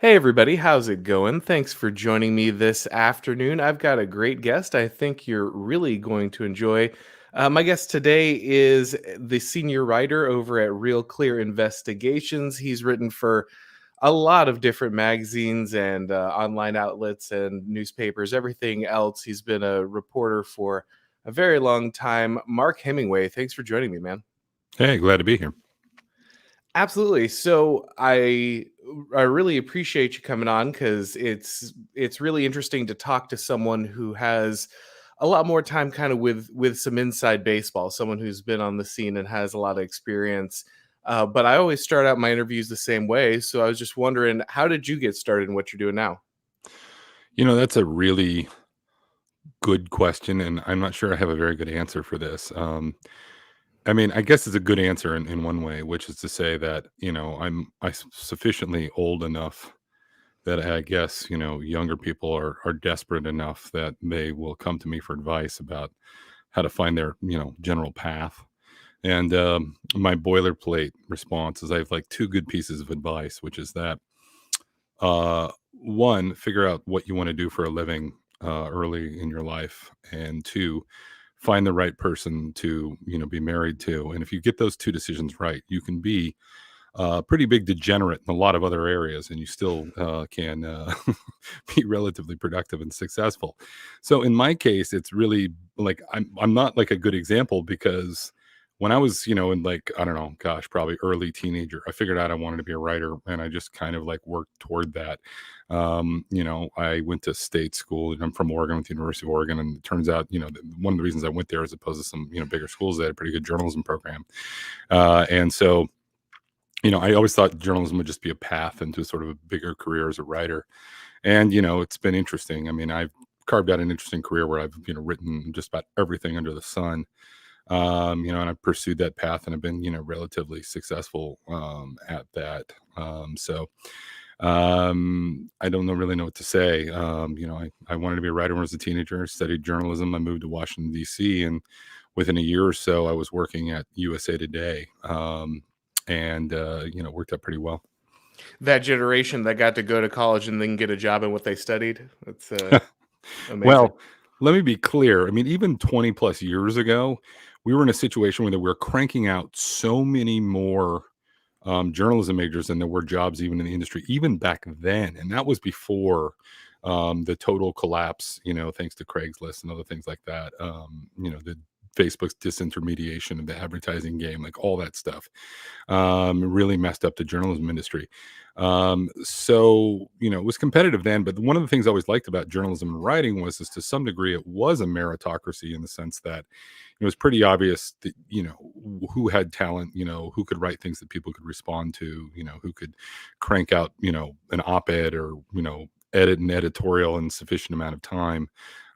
Hey everybody, how's it going? Thanks for joining me this afternoon. I've got a great guest I think you're really going to enjoy. My guest today is the senior writer over at Real Clear Investigations. He's written for a lot of different magazines and online outlets and newspapers, everything else. He's been a reporter for a very long time. Mark Hemingway, thanks for joining me, man. Hey, glad to be here. Absolutely. So I really appreciate you coming on because it's really interesting to talk to someone who has a lot more time kind of with some inside baseball, someone who's been on the scene and has a lot of experience. But I always start out my interviews the same way. So I was just wondering, how did you get started in what you're doing now? That's a really good question, and I'm not sure I have a very good answer for this. I mean, I guess it's a good answer in one way, which is to say that sufficiently old enough that I guess younger people are desperate enough that they will come to me for advice about how to find their general path. And my boilerplate response is I have like two good pieces of advice, which is that one, figure out what you want to do for a living early in your life, and two, find the right person to be married to. And if you get those two decisions right, you can be a pretty big degenerate in a lot of other areas, and you still can be relatively productive and successful. So in my case, it's really like I'm not like a good example because when I was, in like, I don't know, gosh, probably early teenager, I figured out I wanted to be a writer and I just kind of like worked toward that. I went to state school and I'm from Oregon, with the University of Oregon. And it turns out, one of the reasons I went there as opposed to some, bigger schools, they had a pretty good journalism program. And so, I always thought journalism would just be a path into sort of a bigger career as a writer. And, it's been interesting. I mean, I've carved out an interesting career where I've, written just about everything under the sun. And I've pursued that path and I've been, relatively successful at that. I don't really know what to say. I wanted to be a writer when I was a teenager, studied journalism. I moved to Washington, D.C., and within a year or so, I was working at USA Today. It worked out pretty well. That generation that got to go to college and then get a job in what they studied. That's amazing. Well, let me be clear. I mean, even 20 plus years ago, we were in a situation where we were cranking out so many more journalism majors than there were jobs even in the industry, even back then. And that was before the total collapse, thanks to Craigslist and other things like that. The Facebook's disintermediation of the advertising game, like all that stuff, really messed up the journalism industry. It was competitive then, but one of the things I always liked about journalism and writing is to some degree, it was a meritocracy in the sense that it was pretty obvious that, who had talent, who could write things that people could respond to, who could crank out, an op-ed or, edit an editorial in sufficient amount of time,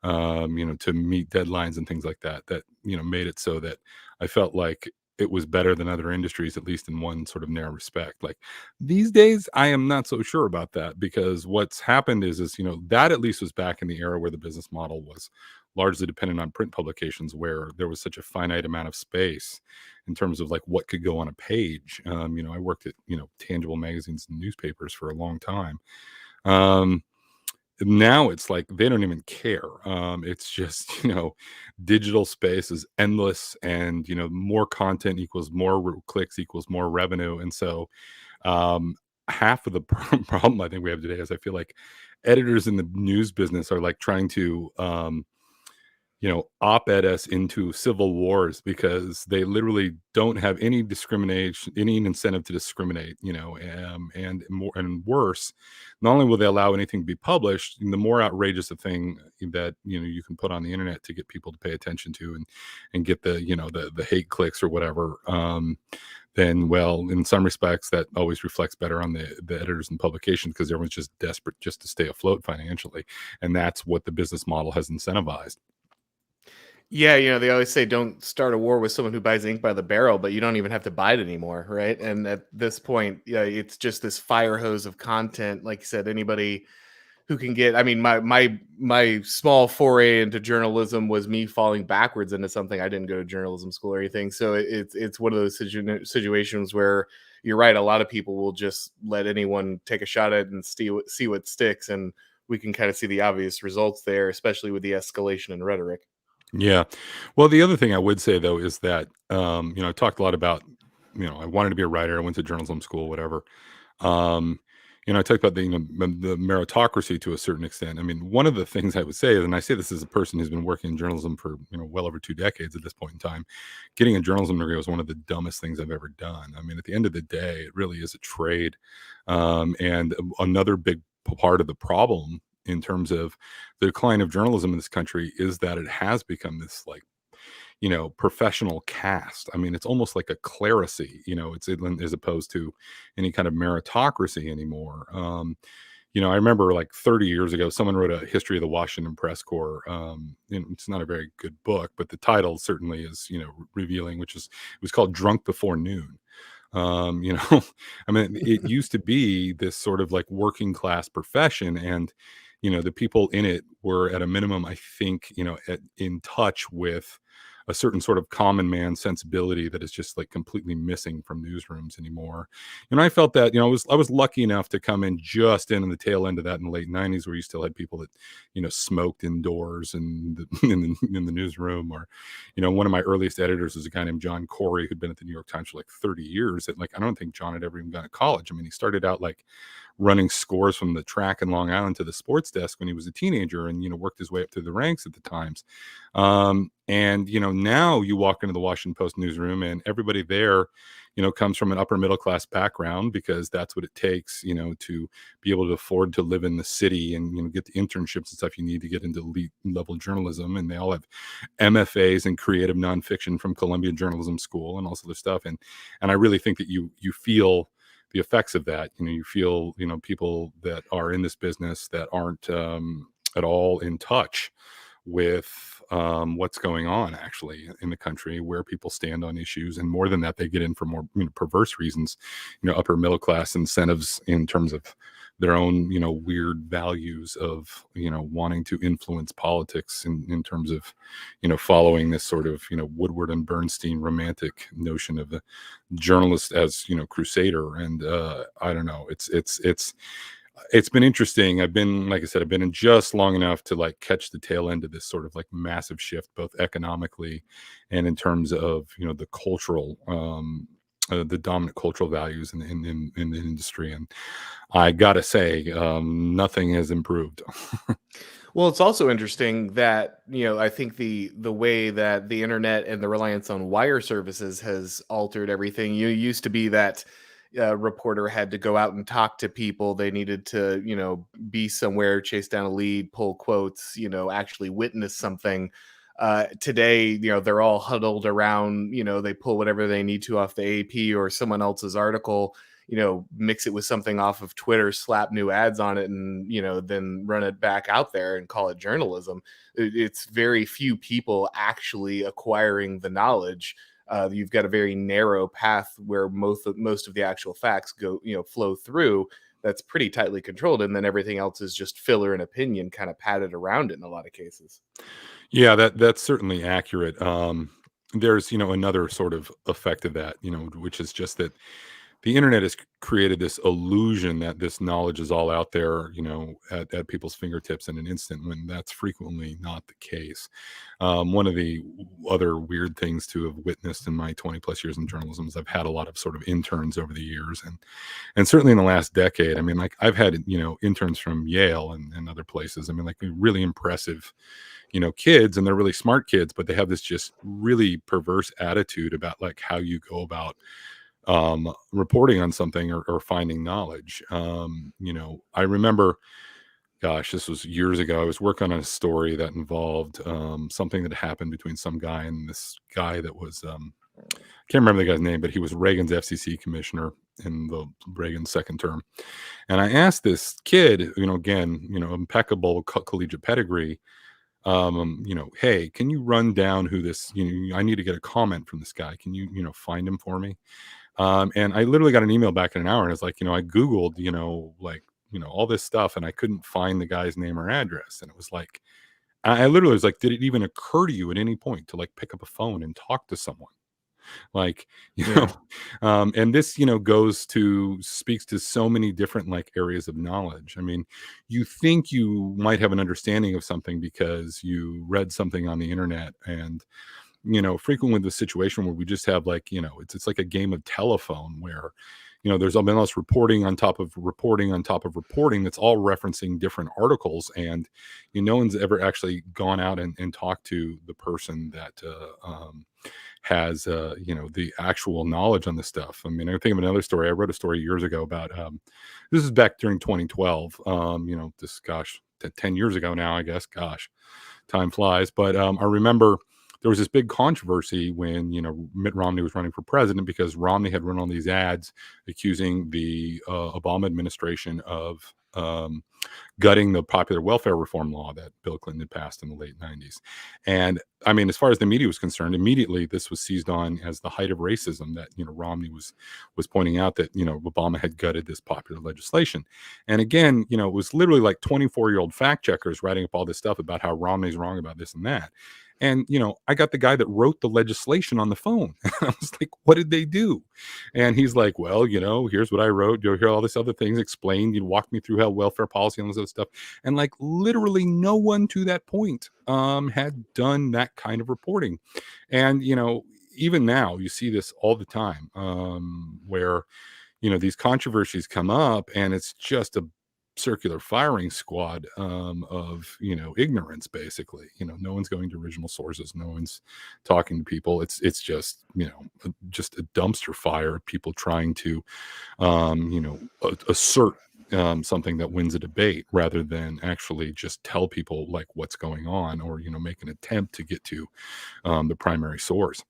to meet deadlines and things like that, made it so that I felt like it was better than other industries, at least in one sort of narrow respect. Like these days, I am not so sure about that because what's happened is, that at least was back in the era where the business model was largely dependent on print publications where there was such a finite amount of space in terms of like what could go on a page. I worked at, tangible magazines and newspapers for a long time. Um, Now it's like they don't even care. It's just, digital space is endless and, more content equals more clicks equals more revenue. And so, um, half of the problem I think we have today is I feel like editors in the news business are like trying to, op-ed us into civil wars because they literally don't have any discrimination, any incentive to discriminate, and more and worse, not only will they allow anything to be published, the more outrageous a thing that, you can put on the internet to get people to pay attention to and get the, the hate clicks or whatever, then, well, in some respects, that always reflects better on the editors and publications because everyone's just desperate just to stay afloat financially. And that's what the business model has incentivized. Yeah, they always say don't start a war with someone who buys ink by the barrel, but you don't even have to buy it anymore, right? And at this point, yeah, it's just this fire hose of content. Like you said, anybody who can get, I mean, my small foray into journalism was me falling backwards into something. I didn't go to journalism school or anything, so it's one of those situations where you're right, a lot of people will just let anyone take a shot at it and see what sticks, and we can kind of see the obvious results there, especially with the escalation in rhetoric. Yeah. Well, the other thing I would say though is that I talked a lot about, I wanted to be a writer. I went to journalism school, whatever. Um, I talked about the meritocracy to a certain extent. I mean, one of the things I would say, and I say this as a person who's been working in journalism for well over 2 decades at this point in time, getting a journalism degree was one of the dumbest things I've ever done. I mean, at the end of the day, it really is a trade, and another big part of the problem in terms of the decline of journalism in this country is that it has become this like professional caste. I mean, it's almost like a clerisy, it's as opposed to any kind of meritocracy anymore. I remember like 30 years ago, someone wrote a history of the Washington Press Corps. It's not a very good book, but the title certainly is, revealing, it was called Drunk Before Noon. I mean, it used to be this sort of like working class profession, and the people in it were at a minimum, I think, in touch with a certain sort of common man sensibility that is just like completely missing from newsrooms anymore. And I felt that, I was lucky enough to come in just in the tail end of that in the late 90s, where you still had people that, smoked indoors and in the newsroom. Or, one of my earliest editors was a guy named John Corey, who'd been at the New York Times for like 30 years. And like, I don't think John had ever even gone to college. I mean, he started out like running scores from the track in Long Island to the sports desk when he was a teenager, and worked his way up through the ranks at the Times. And now you walk into the Washington Post newsroom, and everybody there comes from an upper middle class background, because that's what it takes to be able to afford to live in the city and get the internships and stuff you need to get into elite level journalism. And they all have MFAs in creative nonfiction from Columbia Journalism School and all this other stuff. And I really think that you feel the effects of that. You feel people that are in this business that aren't at all in touch with what's going on actually in the country, where people stand on issues. And more than that, they get in for more perverse reasons, upper middle class incentives in terms of their own weird values of wanting to influence politics in terms of following this sort of Woodward and Bernstein romantic notion of the journalist as crusader. And I don't know, it's been interesting. I've been, like I said, I've been in just long enough to like catch the tail end of this sort of like massive shift, both economically and in terms of the cultural the dominant cultural values in the industry. And I gotta say, nothing has improved. Well, it's also interesting that, I think the way that the internet and the reliance on wire services has altered everything. You used to be that reporter had to go out and talk to people. They needed to, be somewhere, chase down a lead, pull quotes, actually witness something. Today, they're all huddled around, they pull whatever they need to off the AP or someone else's article, mix it with something off of Twitter, slap new ads on it, and, then run it back out there and call it journalism. It's very few people actually acquiring the knowledge. You've got a very narrow path where most of the actual facts go, flow through. That's pretty tightly controlled, and then everything else is just filler and opinion, kind of padded around it in a lot of cases. Yeah, that's certainly accurate. There's another sort of effect of that, which is just that the internet has created this illusion that this knowledge is all out there, at people's fingertips in an instant, when that's frequently not the case. One of the other weird things to have witnessed in my 20 plus years in journalism is I've had a lot of sort of interns over the years, and certainly in the last decade. I mean, like I've had interns from Yale and other places. I mean, like really impressive kids, and they're really smart kids, but they have this just really perverse attitude about like how you go about reporting on something or finding knowledge. I remember, gosh, this was years ago. I was working on a story that involved something that happened between some guy and this guy that was, I can't remember the guy's name, but he was Reagan's FCC commissioner in the Reagan second term. And I asked this kid, again, impeccable collegiate pedigree, hey, can you run down who this, I need to get a comment from this guy. Can you, find him for me? And I literally got an email back in an hour, and it's like, I Googled, like all this stuff, and I couldn't find the guy's name or address. And it was like, I literally was like, did it even occur to you at any point to like pick up a phone and talk to someone? Like, you know, Yeah. and this, speaks to so many different like areas of knowledge. I mean, you think you might have an understanding of something because you read something on the internet, and frequently the situation where we just have like, it's like a game of telephone where, there's been all this reporting on top of reporting on top of reporting that's all referencing different articles. And no one's ever actually gone out and talked to the person that has, the actual knowledge on this stuff. I mean, I think of another story. I wrote a story years ago about, this is back during 2012, this, gosh, 10 years ago now, I guess. Gosh, time flies. But I remember there was this big controversy when Mitt Romney was running for president, because Romney had run all these ads accusing the Obama administration of gutting the popular welfare reform law that Bill Clinton had passed in the late 90s. And I mean, as far as the media was concerned, immediately this was seized on as the height of racism, that Romney was pointing out that Obama had gutted this popular legislation. And again, it was literally like 24-year-old fact checkers writing up all this stuff about how Romney's wrong about this and that. And I got the guy that wrote the legislation on the phone. I was like, what did they do? And he's like, well, here's what I wrote. You'll hear all this other things explained. You walk me through how welfare policy and all this other stuff. And like literally no one to that point had done that kind of reporting. And even now you see this all the time, where these controversies come up, and it's just a circular firing squad of ignorance, basically. No one's going to original sources, no one's talking to people. It's just just a dumpster fire of people trying to assert something that wins a debate, rather than actually just tell people like what's going on, or make an attempt to get to the primary source.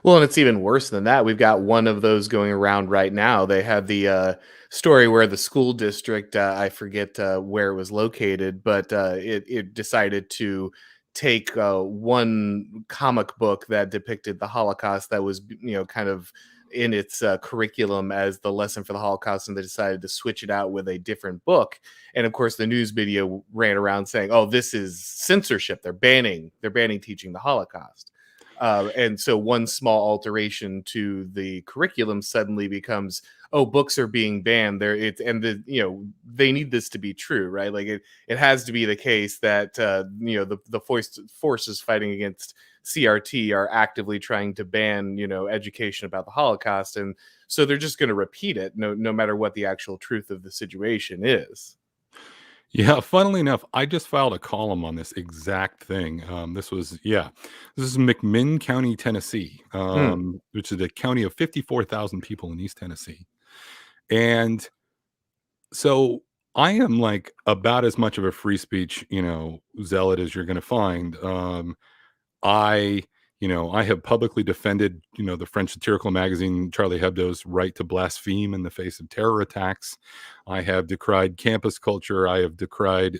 Well, and it's even worse than that. We've got one of those going around right now. They had the story where the school district, I forget where it was located, but it decided to take one comic book that depicted the Holocaust that was, kind of in its curriculum as the lesson for the Holocaust, and they decided to switch it out with a different book. And of course, the news media ran around saying, "Oh, this is censorship. They're banning teaching the Holocaust." And so one small alteration to the curriculum suddenly becomes, oh, books are being banned there. They need this to be true, right? Like it has to be the case that the forces fighting against CRT are actively trying to ban education about the Holocaust, and so they're just going to repeat it no matter what the actual truth of the situation is. Yeah, funnily enough, I just filed a column on this exact thing. This is McMinn County, Tennessee, Hmm. which is a county of 54,000 people in East Tennessee. And so I am like about as much of a free speech, zealot as you're going to find. I, I have publicly defended, the French satirical magazine Charlie Hebdo's right to blaspheme in the face of terror attacks. I have decried campus culture. I have decried,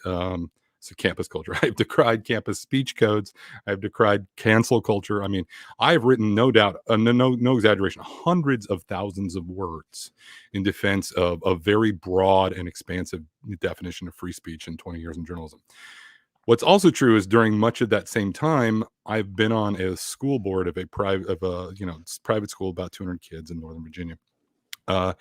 campus culture. I have decried campus speech codes. I have decried cancel culture. I mean, I've written, no doubt, no exaggeration, hundreds of thousands of words in defense of a very broad and expansive definition of free speech in 20 years in journalism. What's also true is during much of that same time, I've been on a school board of a private school, about 200 kids in Northern Virginia. And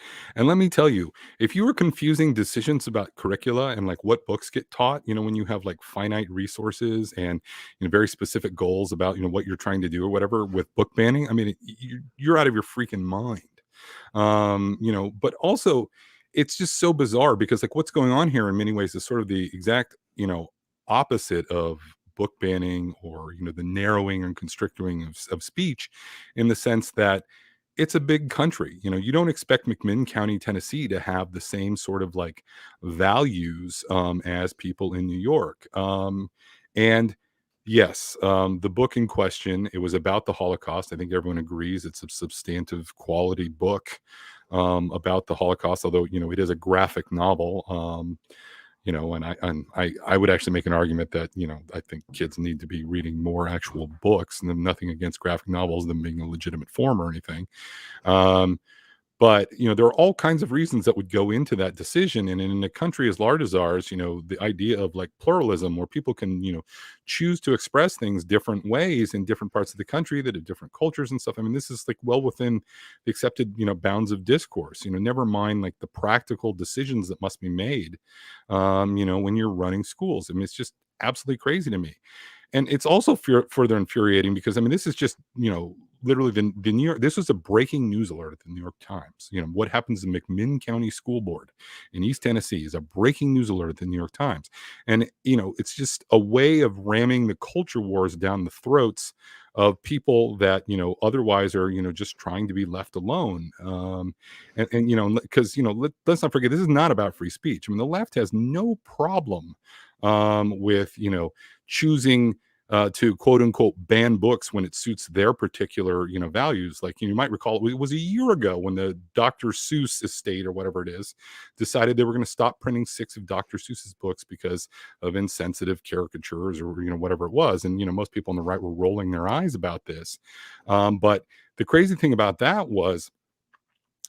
let me tell you, if you were confusing decisions about curricula and like what books get taught, when you have like finite resources and very specific goals about what you're trying to do or whatever with book banning, I mean, you're out of your freaking mind. But also it's just so bizarre, because like what's going on here in many ways is sort of the exact opposite of book banning, or the narrowing and constricting of speech, in the sense that it's a big country. You don't expect McMinn County, Tennessee to have the same sort of like values as people in New York. And yes, the book in question, it was about the Holocaust. I think everyone agrees it's a substantive quality book about the Holocaust, although it is a graphic novel. And I would actually make an argument that I think kids need to be reading more actual books, and nothing against graphic novels, them being a legitimate form or anything. But there are all kinds of reasons that would go into that decision. And in a country as large as ours, the idea of like pluralism, where people can choose to express things different ways in different parts of the country that have different cultures and stuff. I mean, this is like well within the accepted bounds of discourse. Never mind like the practical decisions that must be made when you're running schools. I mean, it's just absolutely crazy to me. And it's also further infuriating because, I mean, this is just, literally the New York, this was a breaking news alert at the New York Times. What happens in McMinn County School Board in East Tennessee is a breaking news alert at the New York Times. And, it's just a way of ramming the culture wars down the throats of people that, otherwise are, just trying to be left alone. Because, let's not forget, this is not about free speech. I mean, the left has no problem with, choosing to quote unquote ban books when it suits their particular values. Like you might recall, it was a year ago when the Dr. Seuss estate or whatever it is decided they were going to stop printing 6 of Dr. Seuss's books because of insensitive caricatures or whatever it was. And most people on the right were rolling their eyes about this. But the crazy thing about that was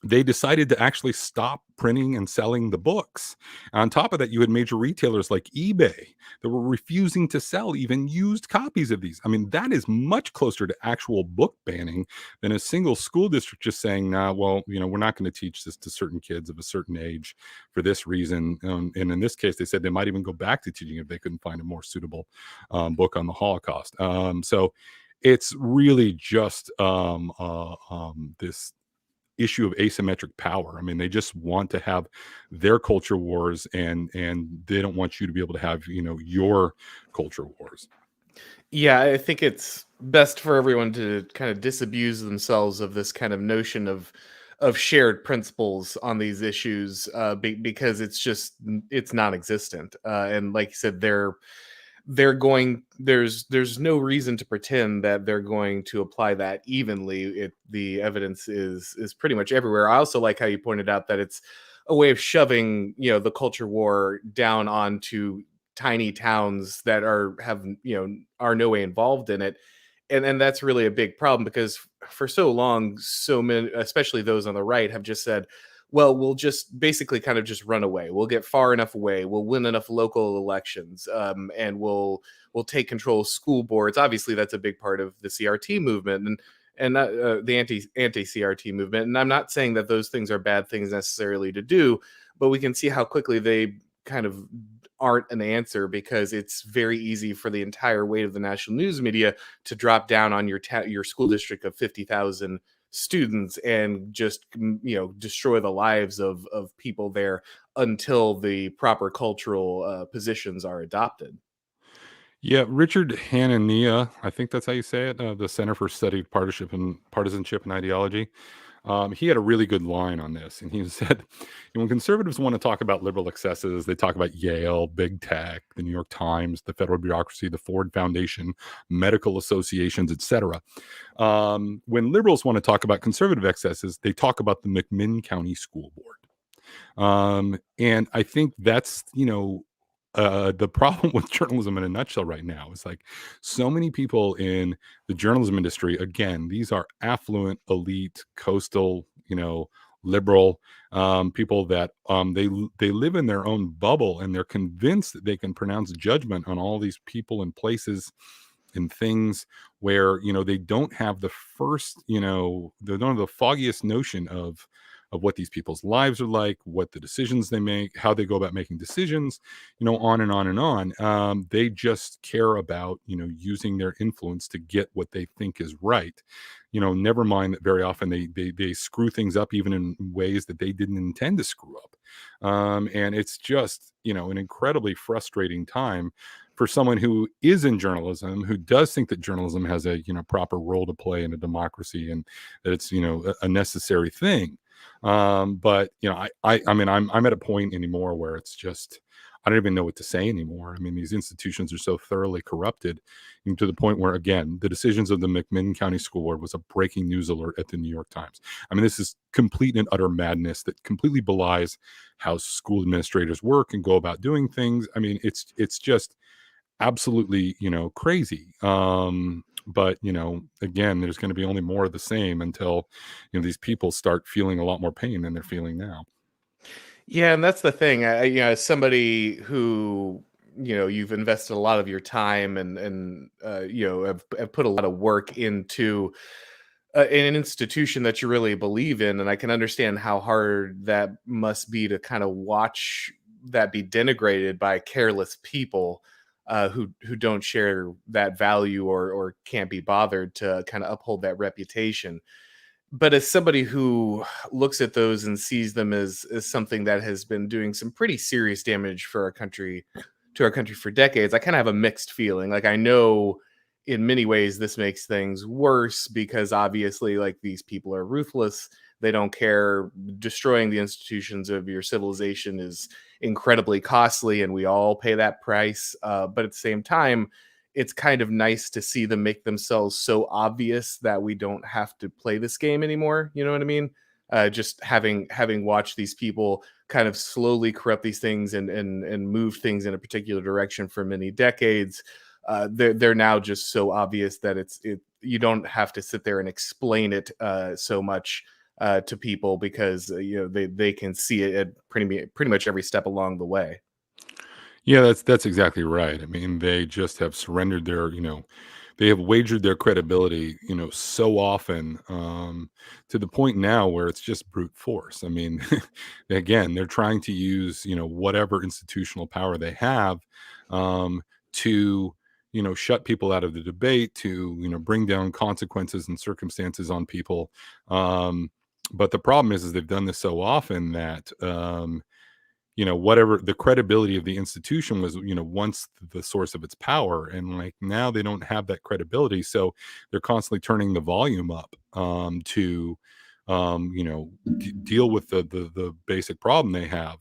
they decided to actually stop printing and selling the books. On top of that, you had major retailers like eBay that were refusing to sell even used copies of these. I mean, that is much closer to actual book banning than a single school district just saying, nah, well, we're not going to teach this to certain kids of a certain age for this reason. And in this case, they said they might even go back to teaching if they couldn't find a more suitable book on the Holocaust. So it's really just this issue of asymmetric power. I mean, they just want to have their culture wars, and they don't want you to be able to have your culture wars. Yeah, I think it's best for everyone to kind of disabuse themselves of this kind of notion of shared principles on these issues, because it's non-existent. And like you said, there's no reason to pretend that they're going to apply that evenly. The evidence is pretty much everywhere. I also like how you pointed out that it's a way of shoving the culture war down onto tiny towns that are no way involved in it. And that's really a big problem, because for so long, so many, especially those on the right, have just said, well, we'll just basically kind of just run away. We'll get far enough away. We'll win enough local elections, and we'll take control of school boards. Obviously, that's a big part of the CRT movement and the anti CRT movement. And I'm not saying that those things are bad things necessarily to do, but we can see how quickly they kind of aren't an answer, because it's very easy for the entire weight of the national news media to drop down on your school district of 50,000 students and just destroy the lives of people there until the proper cultural positions are adopted. Yeah, Richard Hanania, I think that's how you say it, the Center for Study of Partisanship and Ideology. He had a really good line on this, and he said, when conservatives want to talk about liberal excesses, they talk about Yale, big tech, the New York Times, the federal bureaucracy, the Ford Foundation, medical associations, etc. When liberals want to talk about conservative excesses, they talk about the McMinn County School Board. And I think that's, the problem with journalism in a nutshell right now is like so many people in the journalism industry, again, these are affluent, elite, coastal, liberal people that they live in their own bubble, and they're convinced that they can pronounce judgment on all these people and places and things where they don't have the first they don't have the foggiest notion of what these people's lives are like, what the decisions they make, how they go about making decisions, on and on and on. They just care about using their influence to get what they think is right. Never mind that very often they screw things up even in ways that they didn't intend to screw up. And it's just an incredibly frustrating time for someone who is in journalism, who does think that journalism has a proper role to play in a democracy, and that it's a necessary thing. But I mean, I'm at a point anymore where it's just, I don't even know what to say anymore. I mean, these institutions are so thoroughly corrupted, to the point where, again, the decisions of the McMinn County School Board was a breaking news alert at the New York Times. I mean, this is complete and utter madness that completely belies how school administrators work and go about doing things. I mean, it's just absolutely crazy. But again, there's going to be only more of the same until these people start feeling a lot more pain than they're feeling now. Yeah, and that's the thing. As somebody who you've invested a lot of your time and have put a lot of work into in an institution that you really believe in, and I can understand how hard that must be to kind of watch that be denigrated by careless people who don't share that value or can't be bothered to kind of uphold that reputation. But as somebody who looks at those and sees them as something that has been doing some pretty serious damage for our country to our country for decades, I kind of have a mixed feeling. Like, I know in many ways this makes things worse because obviously, like, these people are ruthless. They don't care. Destroying the institutions of your civilization is incredibly costly, and we all pay that price. But at the same time, it's kind of nice to see them make themselves so obvious that we don't have to play this game anymore. You know what I mean? Just having watched these people kind of slowly corrupt these things and move things in a particular direction for many decades. They're now just so obvious that you don't have to sit there and explain it so much to people because they can see it at pretty much every step along the way. Yeah, that's exactly right. I mean, they just have surrendered they have wagered their credibility, so often, to the point now where it's just brute force. I mean, again, they're trying to use, whatever institutional power they have, to, shut people out of the debate, to, bring down consequences and circumstances on people. Um, but the problem is they've done this so often that, whatever the credibility of the institution was, once the source of its power, and like now they don't have that credibility, so they're constantly turning the volume up, to deal with the basic problem they have,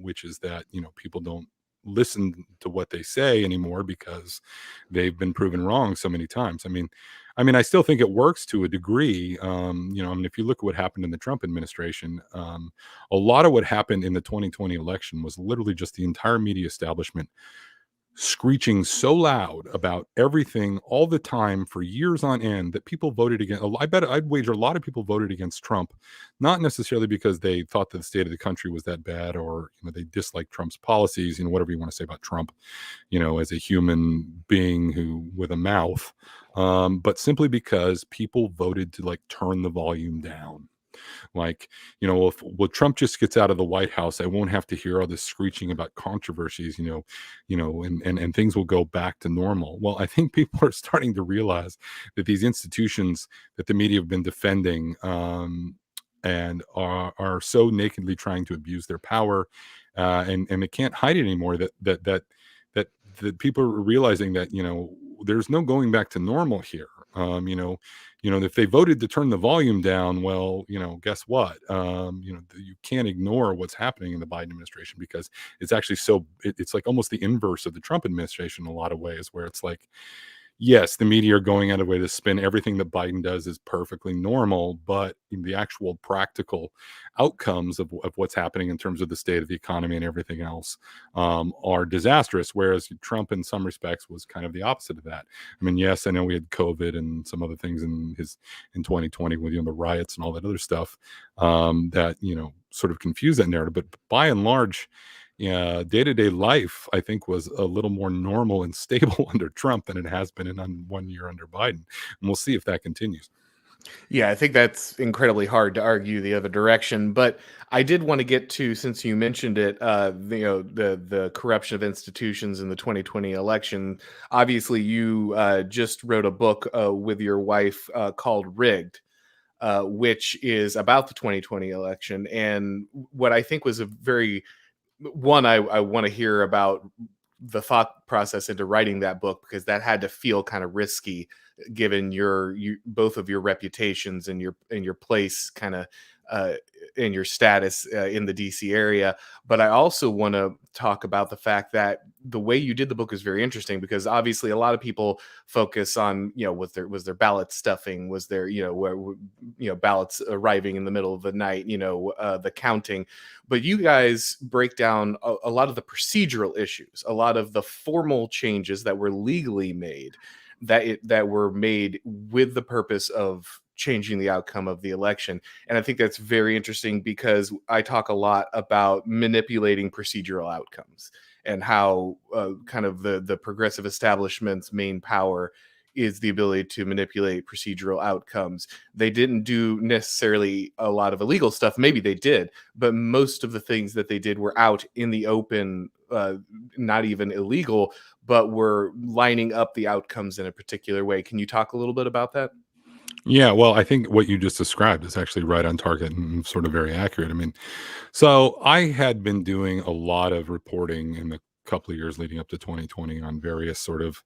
which is that people don't listen to what they say anymore because they've been proven wrong so many times. I mean, I still think it works to a degree. I mean, if you look at what happened in the Trump administration, a lot of what happened in the 2020 election was literally just the entire media establishment screeching so loud about everything all the time for years on end that people voted against. I bet I'd wager a lot of people voted against Trump, not necessarily because they thought that the state of the country was that bad, or they disliked Trump's policies, whatever you want to say about Trump, as a human being who with a mouth, but simply because people voted to like turn the volume down. Like, if Trump just gets out of the White House, I won't have to hear all this screeching about controversies, and things will go back to normal. Well, I think people are starting to realize that these institutions that the media have been defending, and are so nakedly trying to abuse their power, and they can't hide it anymore. That people are realizing that there's no going back to normal here. If they voted to turn the volume down, well, guess what? You can't ignore what's happening in the Biden administration because it's actually it's like almost the inverse of the Trump administration in a lot of ways, where it's like, yes, the media are going out of way to spin everything that Biden does is perfectly normal, but the actual practical outcomes of what's happening in terms of the state of the economy and everything else, are disastrous. Whereas Trump, in some respects, was kind of the opposite of that. I mean, yes, I know we had COVID and some other things in 2020 with the riots and all that other stuff, that sort of confused that narrative. But by and large, yeah, day-to-day life, I think, was a little more normal and stable under Trump than it has been in 1 year under Biden, and we'll see if that continues. Yeah, I think that's incredibly hard to argue the other direction. But I did want to get to, since you mentioned it, the corruption of institutions in the 2020 election. Obviously, you just wrote a book with your wife called "Rigged," which is about the 2020 election. And what I think was a very one, I want to hear about the thought process into writing that book because that had to feel kind of risky given you both of your reputations and your place kind of uh in your status in the DC area. But I also want to talk about the fact that the way you did the book is very interesting because obviously a lot of people focus on was there ballot stuffing, was there ballots arriving in the middle of the night, the counting. But you guys break down a lot of the procedural issues, a lot of the formal changes that were legally made that were made with the purpose of changing the outcome of the election. And I think that's very interesting because I talk a lot about manipulating procedural outcomes and how kind of the progressive establishment's main power is the ability to manipulate procedural outcomes. They didn't do necessarily a lot of illegal stuff. Maybe they did, but most of the things that they did were out in the open, not even illegal, but were lining up the outcomes in a particular way. Can you talk a little bit about that? Yeah, well, I think what you just described is actually right on target and sort of very accurate. I mean, so I had been doing a lot of reporting in the couple of years leading up to 2020 on various sort of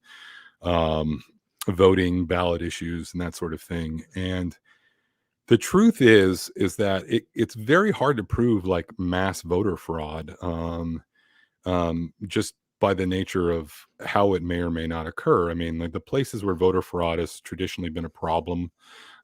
um, voting ballot issues and that sort of thing. And the truth is that it's very hard to prove like mass voter fraud, just by the nature of how it may or may not occur. I mean, like the places where voter fraud has traditionally been a problem,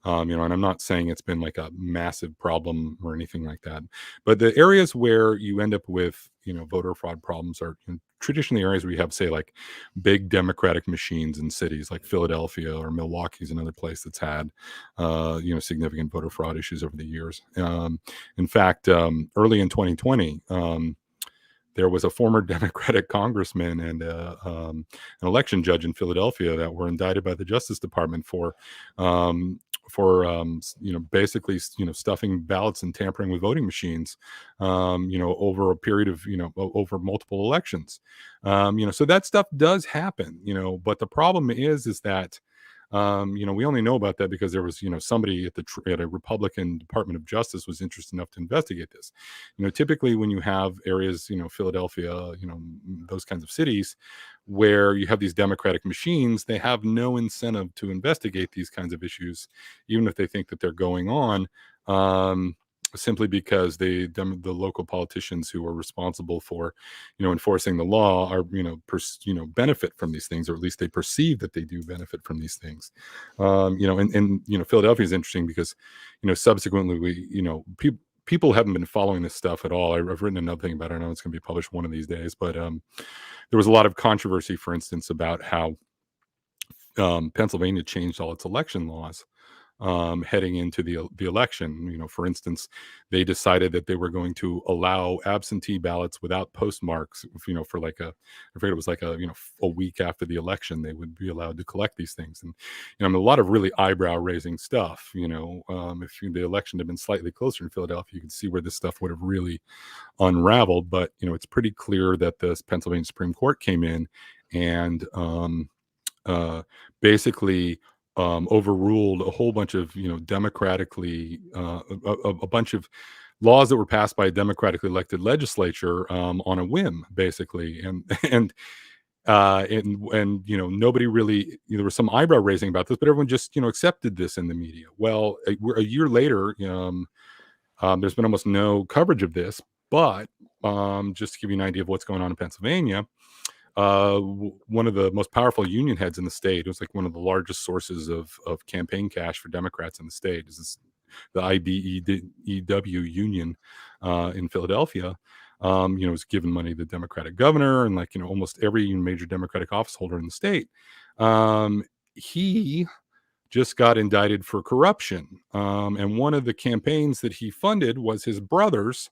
and I'm not saying it's been like a massive problem or anything like that, but the areas where you end up with, voter fraud problems are traditionally areas where you have, say, like big democratic machines in cities like Philadelphia or Milwaukee's another place that's had, significant voter fraud issues over the years. In fact, early in 2020, there was a former Democratic congressman and an election judge in Philadelphia that were indicted by the Justice Department um, basically stuffing ballots and tampering with voting machines, over a period of over multiple elections. So that stuff does happen, but the problem is that we only know about that because there was, somebody at a Republican Department of Justice was interested enough to investigate this. Typically when you have areas, Philadelphia, those kinds of cities where you have these democratic machines, they have no incentive to investigate these kinds of issues, even if they think that they're going on. Simply because the local politicians who are responsible for, enforcing the law are, benefit from these things, or at least they perceive that they do benefit from these things. Philadelphia is interesting because, subsequently people haven't been following this stuff at all. I've written another thing about it. I know it's going to be published one of these days, but there was a lot of controversy, for instance, about how Pennsylvania changed all its election laws heading into the election. For instance, they decided that they were going to allow absentee ballots without postmarks. For like I forget, it was like a week after the election, they would be allowed to collect these things. And a lot of really eyebrow raising stuff. If the election had been slightly closer in Philadelphia, you could see where this stuff would have really unraveled. But it's pretty clear that the Pennsylvania Supreme Court came in and basically overruled a whole bunch of democratically a bunch of laws that were passed by a democratically elected legislature on a whim, basically. And nobody really, there was some eyebrow raising about this, but everyone just accepted this in the media. Well, a year later, there's been almost no coverage of this. But just to give you an idea of what's going on in Pennsylvania, one of the most powerful union heads in the state, it was like one of the largest sources of campaign cash for Democrats in the state, is the IBEW union in Philadelphia. Was giving money to the Democratic governor and almost every major Democratic office holder in the state. He just got indicted for corruption. And one of the campaigns that he funded was his brother's.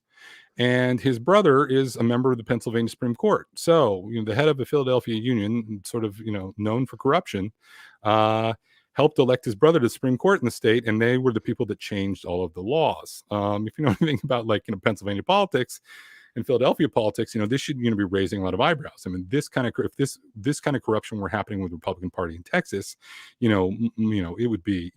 And his brother is a member of the Pennsylvania Supreme Court. So, the head of the Philadelphia Union, sort of, known for corruption, helped elect his brother to the Supreme Court in the state, and they were the people that changed all of the laws. If you know anything about Pennsylvania politics and Philadelphia politics, this should be raising a lot of eyebrows. I mean, this kind of if this kind of corruption were happening with the Republican Party in Texas, it would be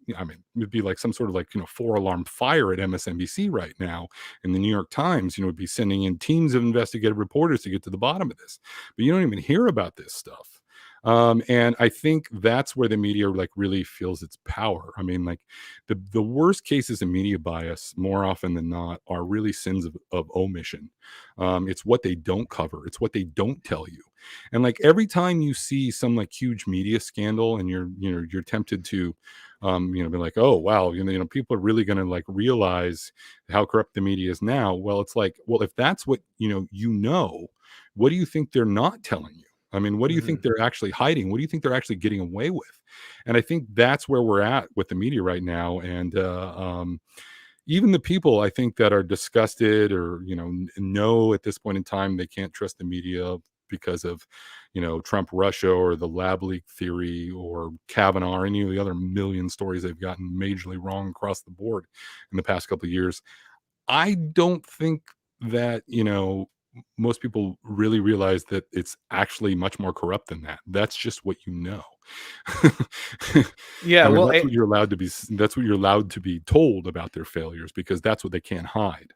it'd be like some sort of 4-alarm fire at MSNBC right now. And the New York Times, would be sending in teams of investigative reporters to get to the bottom of this. But you don't even hear about this stuff. And I think that's where the media really feels its power. I mean, the worst cases of media bias, more often than not, are really sins of omission. It's what they don't cover. It's what they don't tell you. And every time you see some huge media scandal, and you're tempted to be like, oh wow, people are really going to realize how corrupt the media is now. Well, it's well, if that's what what do you think they're not telling you? I mean, what do you think Mhm. they're actually hiding? What do you think they're actually getting away with? And I think that's where we're at with the media right now. And even the people I think that are disgusted or know at this point in time they can't trust the media because of Trump Russia or the lab leak theory or Kavanaugh or any of the other million stories they've gotten majorly wrong across the board in the past couple of years. I don't think that most people really realize that it's actually much more corrupt than that. That's just what you know. Yeah, I mean, well, that's what you're allowed to be. That's what you're allowed to be told about their failures because that's what they can't hide.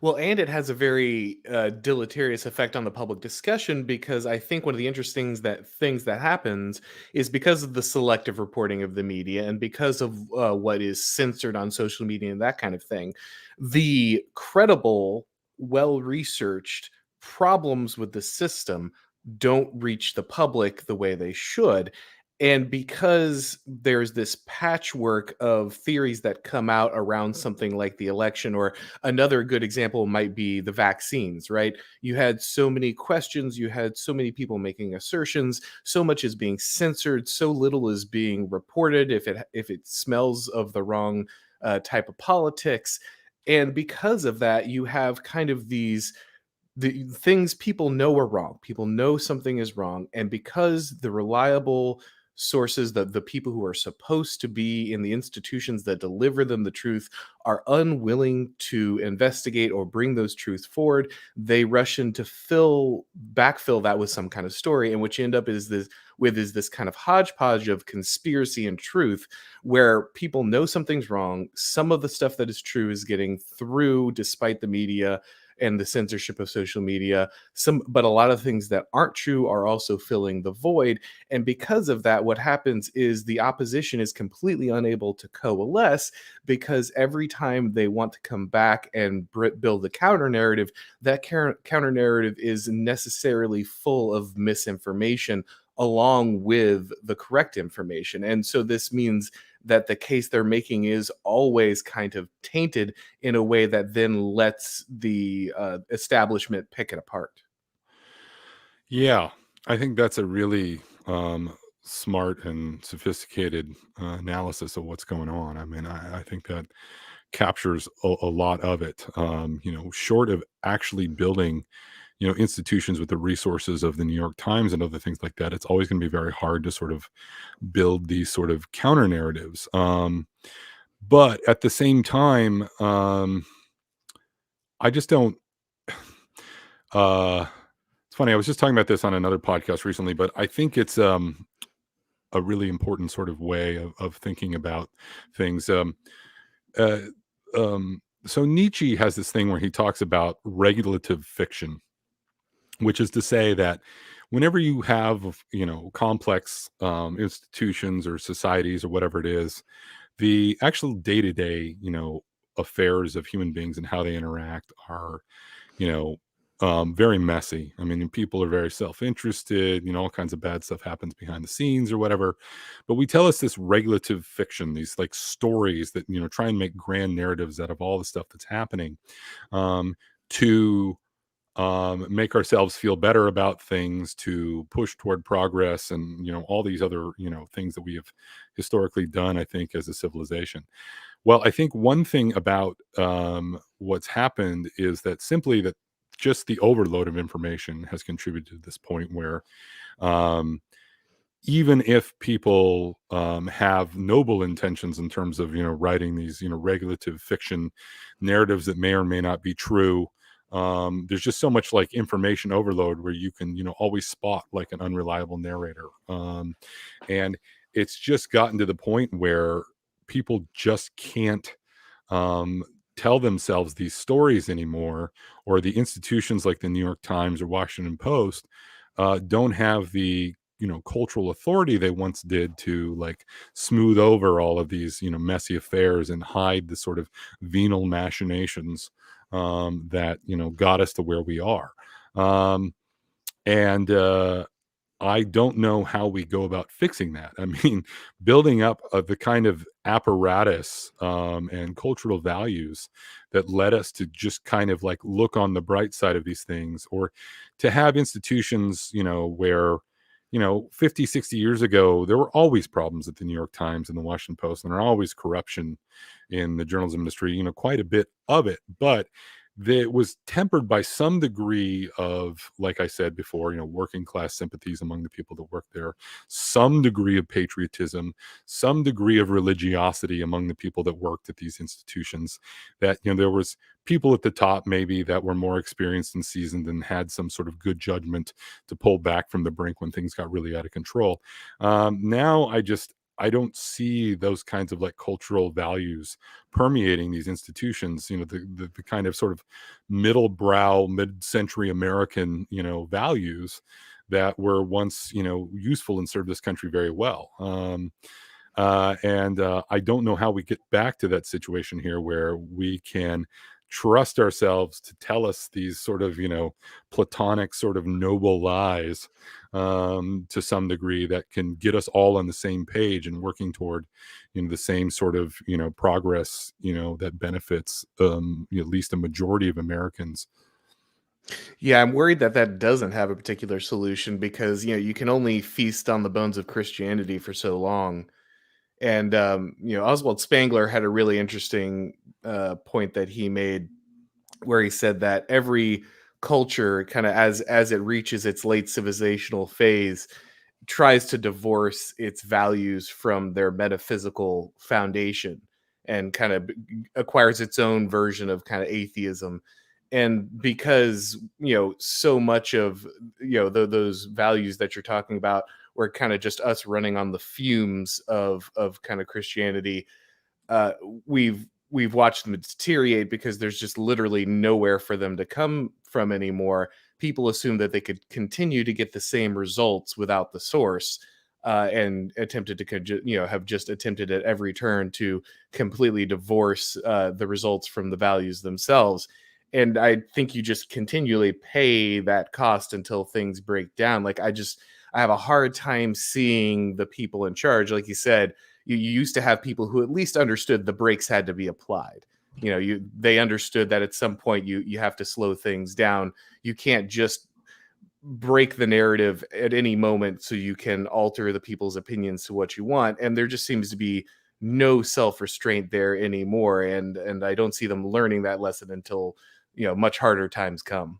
well, and it has a very deleterious effect on the public discussion, because I think one of the interesting things that happens is because of the selective reporting of the media and because of what is censored on social media and that kind of thing, the credible, well researched problems with the system don't reach the public the way they should. And because there's this patchwork of theories that come out around something like the election, or another good example might be the vaccines, right? You had so many questions, you had so many people making assertions, so much is being censored, so little is being reported if it smells of the wrong type of politics. And because of that, you have kind of the things people know are wrong. People know something is wrong, and because the reliable sources, the people who are supposed to be in the institutions that deliver them the truth, are unwilling to investigate or bring those truths forward, they rush in to backfill that with some kind of story, and which end up is this kind of hodgepodge of conspiracy and truth, where people know something's wrong. Some of the stuff that is true is getting through despite the media and the censorship of social media. But a lot of things that aren't true are also filling the void. And because of that, what happens is the opposition is completely unable to coalesce, because every time they want to come back and build a counter narrative, that counter narrative is necessarily full of misinformation along with the correct information. And so this means that the case they're making is always kind of tainted in a way that then lets the establishment pick it apart. Yeah, I think that's a really smart and sophisticated analysis of what's going on. I mean, I think that captures a lot of it. Short of actually building institutions with the resources of the New York Times and other things like that, it's always going to be very hard to sort of build these sort of counter narratives. But at the same time, I just don't. Uh, it's funny. I was just talking about this on another podcast recently, but I think it's a really important sort of way of thinking about things. Uh, so Nietzsche has this thing where he talks about regulative fiction, which is to say that whenever you have complex institutions or societies or whatever it is, the actual day-to-day affairs of human beings and how they interact are you know very messy. I mean, people are very self-interested, all kinds of bad stuff happens behind the scenes or whatever, but we tell us this regulative fiction, these like stories that try and make grand narratives out of all the stuff that's happening, to make ourselves feel better about things, to push toward progress, and all these other things that we have historically done, I think, as a civilization. Well, I think one thing about what's happened is that simply that just the overload of information has contributed to this point where um, even if people have noble intentions in terms of writing these regulative fiction narratives that may or may not be true, there's just so much like information overload where you can always spot like an unreliable narrator, and it's just gotten to the point where people just can't um, tell themselves these stories anymore, or the institutions like the New York Times or Washington Post don't have the cultural authority they once did to like smooth over all of these messy affairs and hide the sort of venal machinations that got us to where we are. um, and I don't know how we go about fixing that. I mean, building up the kind of apparatus and cultural values that led us to just kind of like look on the bright side of these things, or to have institutions, where, 50, 60 years ago, there were always problems at the New York Times and the Washington Post, and there are always corruption in the journalism industry, quite a bit of it. But that was tempered by some degree of, like I said before, working class sympathies among the people that work there, some degree of patriotism, some degree of religiosity among the people that worked at these institutions. That, there was people at the top maybe that were more experienced and seasoned and had some sort of good judgment to pull back from the brink when things got really out of control. Now I don't see those kinds of like cultural values permeating these institutions, the kind of sort of middle brow, mid-century American, values that were once, useful and served this country very well. And I don't know how we get back to that situation here where we can trust ourselves to tell us these sort of, platonic sort of noble lies, to some degree, that can get us all on the same page and working toward, the same sort of, progress, that benefits, at least a majority of Americans. Yeah, I'm worried that that doesn't have a particular solution because, you can only feast on the bones of Christianity for so long. And Oswald Spengler had a really interesting point that he made, where he said that every culture, kind of as it reaches its late civilizational phase, tries to divorce its values from their metaphysical foundation, and kind of acquires its own version of kind of atheism. And because so much of those values that you're talking about were kind of just us running on the fumes of kind of Christianity, uh, we've watched them deteriorate because there's just literally nowhere for them to come from anymore. People assume that they could continue to get the same results without the source, and attempted to have just attempted at every turn to completely divorce the results from the values themselves. And I think you just continually pay that cost until things break down. Like, I have a hard time seeing the people in charge. Like you said, you used to have people who at least understood the brakes had to be applied. They understood that at some point you have to slow things down. You can't just break the narrative at any moment so you can alter the people's opinions to what you want. And there just seems to be no self-restraint there anymore. And I don't see them learning that lesson until much harder times come.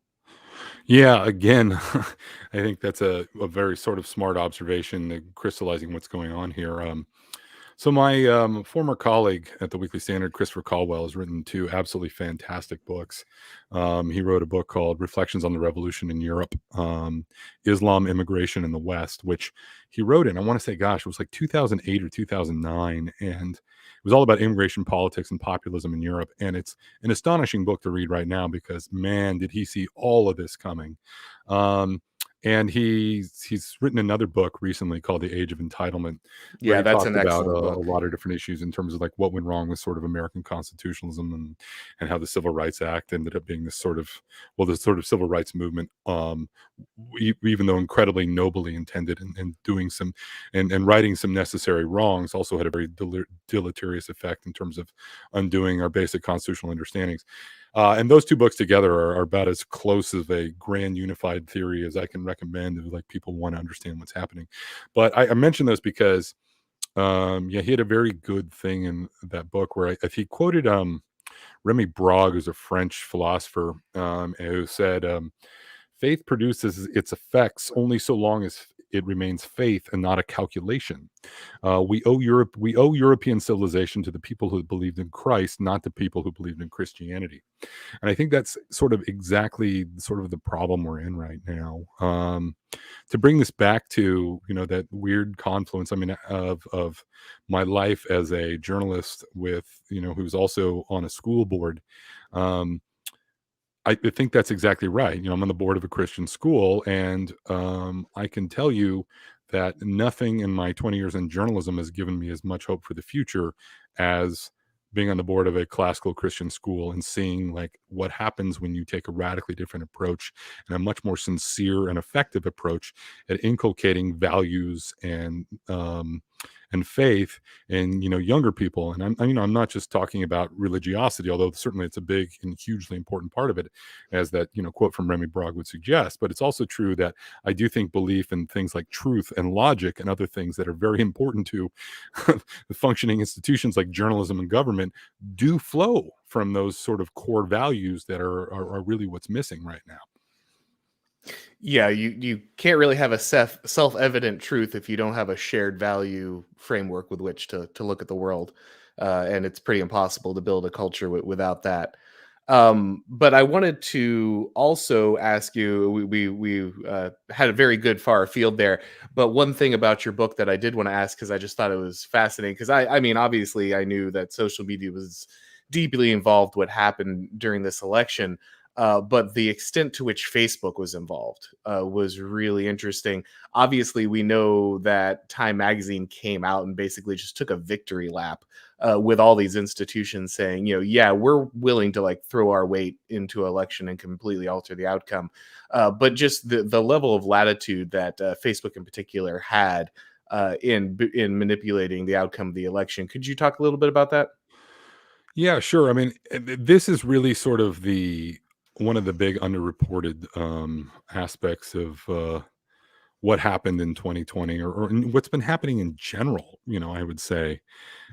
Yeah, again, I think that's a very sort of smart observation, crystallizing what's going on here. So my former colleague at the Weekly Standard, Christopher Caldwell, has written two absolutely fantastic books. He wrote a book called Reflections on the Revolution in Europe, Islam, Immigration in the West, which he wrote in, I want to say, gosh, it was like 2008 or 2009. And it was all about immigration politics and populism in Europe. And it's an astonishing book to read right now because, man, did he see all of this coming. Um, and he's written another book recently called The Age of Entitlement, where Yeah, he that's talked an about excellent a book. lot of different issues in terms of like what went wrong with sort of American constitutionalism, and how the Civil Rights Act ended up being this sort of, well, the sort of civil rights movement, even though incredibly nobly intended, and doing some, and righting some necessary wrongs, also had a very deleterious effect in terms of undoing our basic constitutional understandings. And those two books together are about as close of a grand unified theory as I can recommend if like people want to understand what's happening. But I mention those because, yeah, he had a very good thing in that book where he quoted Remy Brague, who's a French philosopher, who said, "Faith produces its effects only so long as it remains faith and not a calculation. We owe European civilization to the people who believed in Christ, not the people who believed in Christianity." And I think that's sort of exactly sort of the problem we're in right now. To bring this back to, that weird confluence, I mean, of my life as a journalist with, who's also on a school board. Um, I think that's exactly right. I'm on the board of a Christian school, and I can tell you that nothing in my 20 years in journalism has given me as much hope for the future as being on the board of a classical Christian school and seeing like what happens when you take a radically different approach and a much more sincere and effective approach at inculcating values and faith in younger people. And I'm not just talking about religiosity, although certainly it's a big and hugely important part of it, as that quote from Remy Brogg would suggest. But it's also true that I do think belief in things like truth and logic and other things that are very important to the functioning institutions like journalism and government do flow from those sort of core values that are really what's missing right now. Yeah, you can't really have a self-evident truth if you don't have a shared value framework with which to look at the world, and it's pretty impossible to build a culture without that. But I wanted to also ask you. We had a very good far field there, but one thing about your book that I did want to ask, because I just thought it was fascinating. Because I mean, obviously, I knew that social media was deeply involved what happened during this election. But the extent to which Facebook was involved was really interesting. Obviously, we know that Time Magazine came out and basically just took a victory lap with all these institutions saying, yeah, we're willing to like throw our weight into election and completely alter the outcome. But just the level of latitude that Facebook in particular had in manipulating the outcome of the election. Could you talk a little bit about that? Yeah, sure. I mean, this is really sort of the one of the big underreported aspects of what happened in 2020, or what's been happening in general. I would say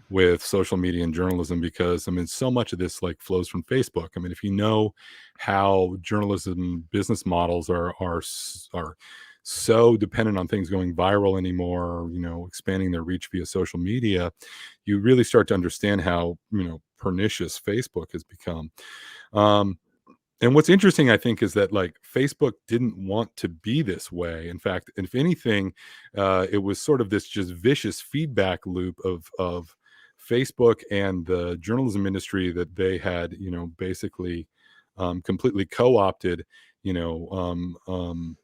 with social media and journalism, because I mean, so much of this like flows from Facebook. I mean, if you know how journalism business models are so dependent on things going viral anymore, expanding their reach via social media, you really start to understand how pernicious Facebook has become. Um, and what's interesting, I think, is that like Facebook didn't want to be this way. In fact, if anything, it was sort of this just vicious feedback loop of Facebook and the journalism industry that they had, basically completely co-opted, you know, um, um,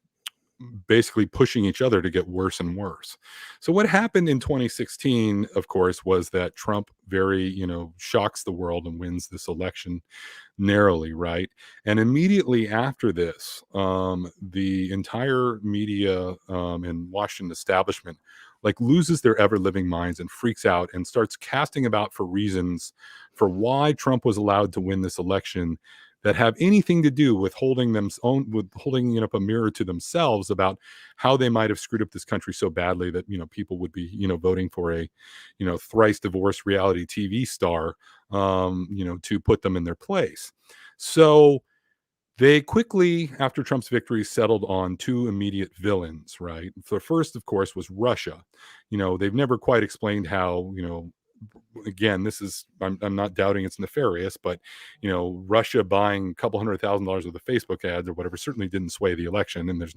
basically pushing each other to get worse and worse. So what happened in 2016, of course, was that Trump very, shocks the world and wins this election narrowly, right? And immediately after this, the entire media and Washington establishment like loses their ever living minds and freaks out and starts casting about for reasons for why Trump was allowed to win this election that have anything to do with holding up a mirror to themselves about how they might have screwed up this country so badly that people would be voting for a thrice divorced reality TV star to put them in their place. So they quickly, after Trump's victory, settled on two immediate villains, right? The first, of course, was Russia. They've never quite explained how, again, this is, I'm not doubting it's nefarious, but, Russia buying a couple $100,000 worth of Facebook ads or whatever certainly didn't sway the election. And there's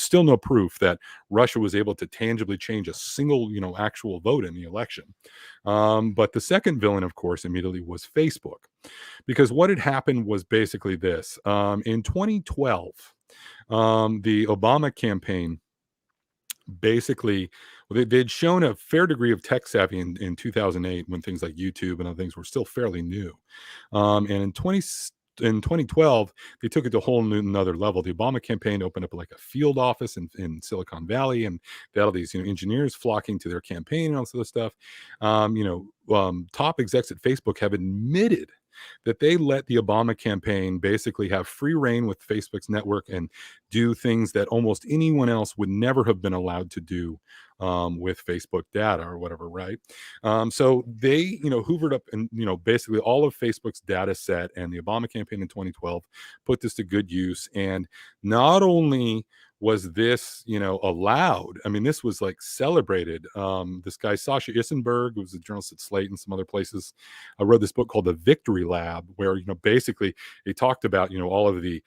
still no proof that Russia was able to tangibly change a single, actual vote in the election. But the second villain, of course, immediately was Facebook. Because what had happened was basically this. In 2012, the Obama campaign basically, well, they'd shown a fair degree of tech savvy in 2008 when things like YouTube and other things were still fairly new. And in 2012, they took it to a whole another level. The Obama campaign opened up like a field office in Silicon Valley, and they had all these engineers flocking to their campaign and all this other stuff. Top execs at Facebook have admitted that they let the Obama campaign basically have free reign with Facebook's network and do things that almost anyone else would never have been allowed to do with Facebook data or whatever, right? So they, hoovered up and, basically all of Facebook's data set, and the Obama campaign in 2012 put this to good use. And not only was this, allowed, I mean, this was like celebrated. This guy, Sasha Issenberg, who was a journalist at Slate and some other places, wrote this book called The Victory Lab, where, basically they talked about, all of the,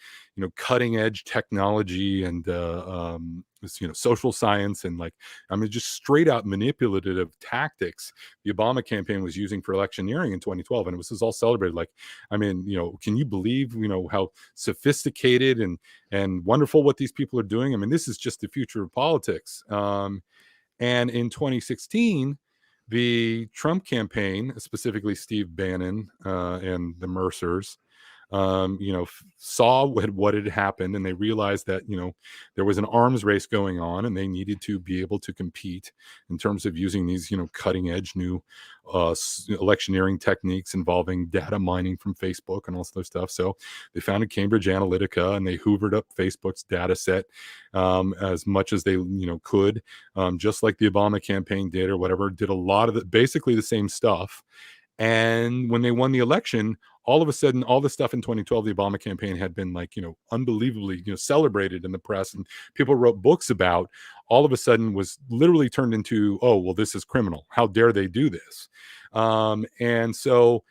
cutting edge technology and this, social science and like, I mean, just straight out manipulative tactics the Obama campaign was using for electioneering in 2012. And it was all celebrated. Like, I mean, can you believe, how sophisticated and wonderful what these people are doing? I mean, this is just the future of politics. And in 2016, The Trump campaign, specifically Steve Bannon and the Mercers, saw what had happened, and they realized that there was an arms race going on, and they needed to be able to compete in terms of using these cutting edge new electioneering techniques involving data mining from Facebook and all this other stuff. So they founded Cambridge Analytica, and they hoovered up Facebook's data set as much as they could, just like the Obama campaign did or whatever. Did a lot of basically the same stuff. And when they won the election, all of a sudden, all the stuff in 2012, the Obama campaign had been unbelievably, celebrated in the press, and people wrote books about. All of a sudden, was literally turned into, oh, well, this is criminal. How dare they do this? And so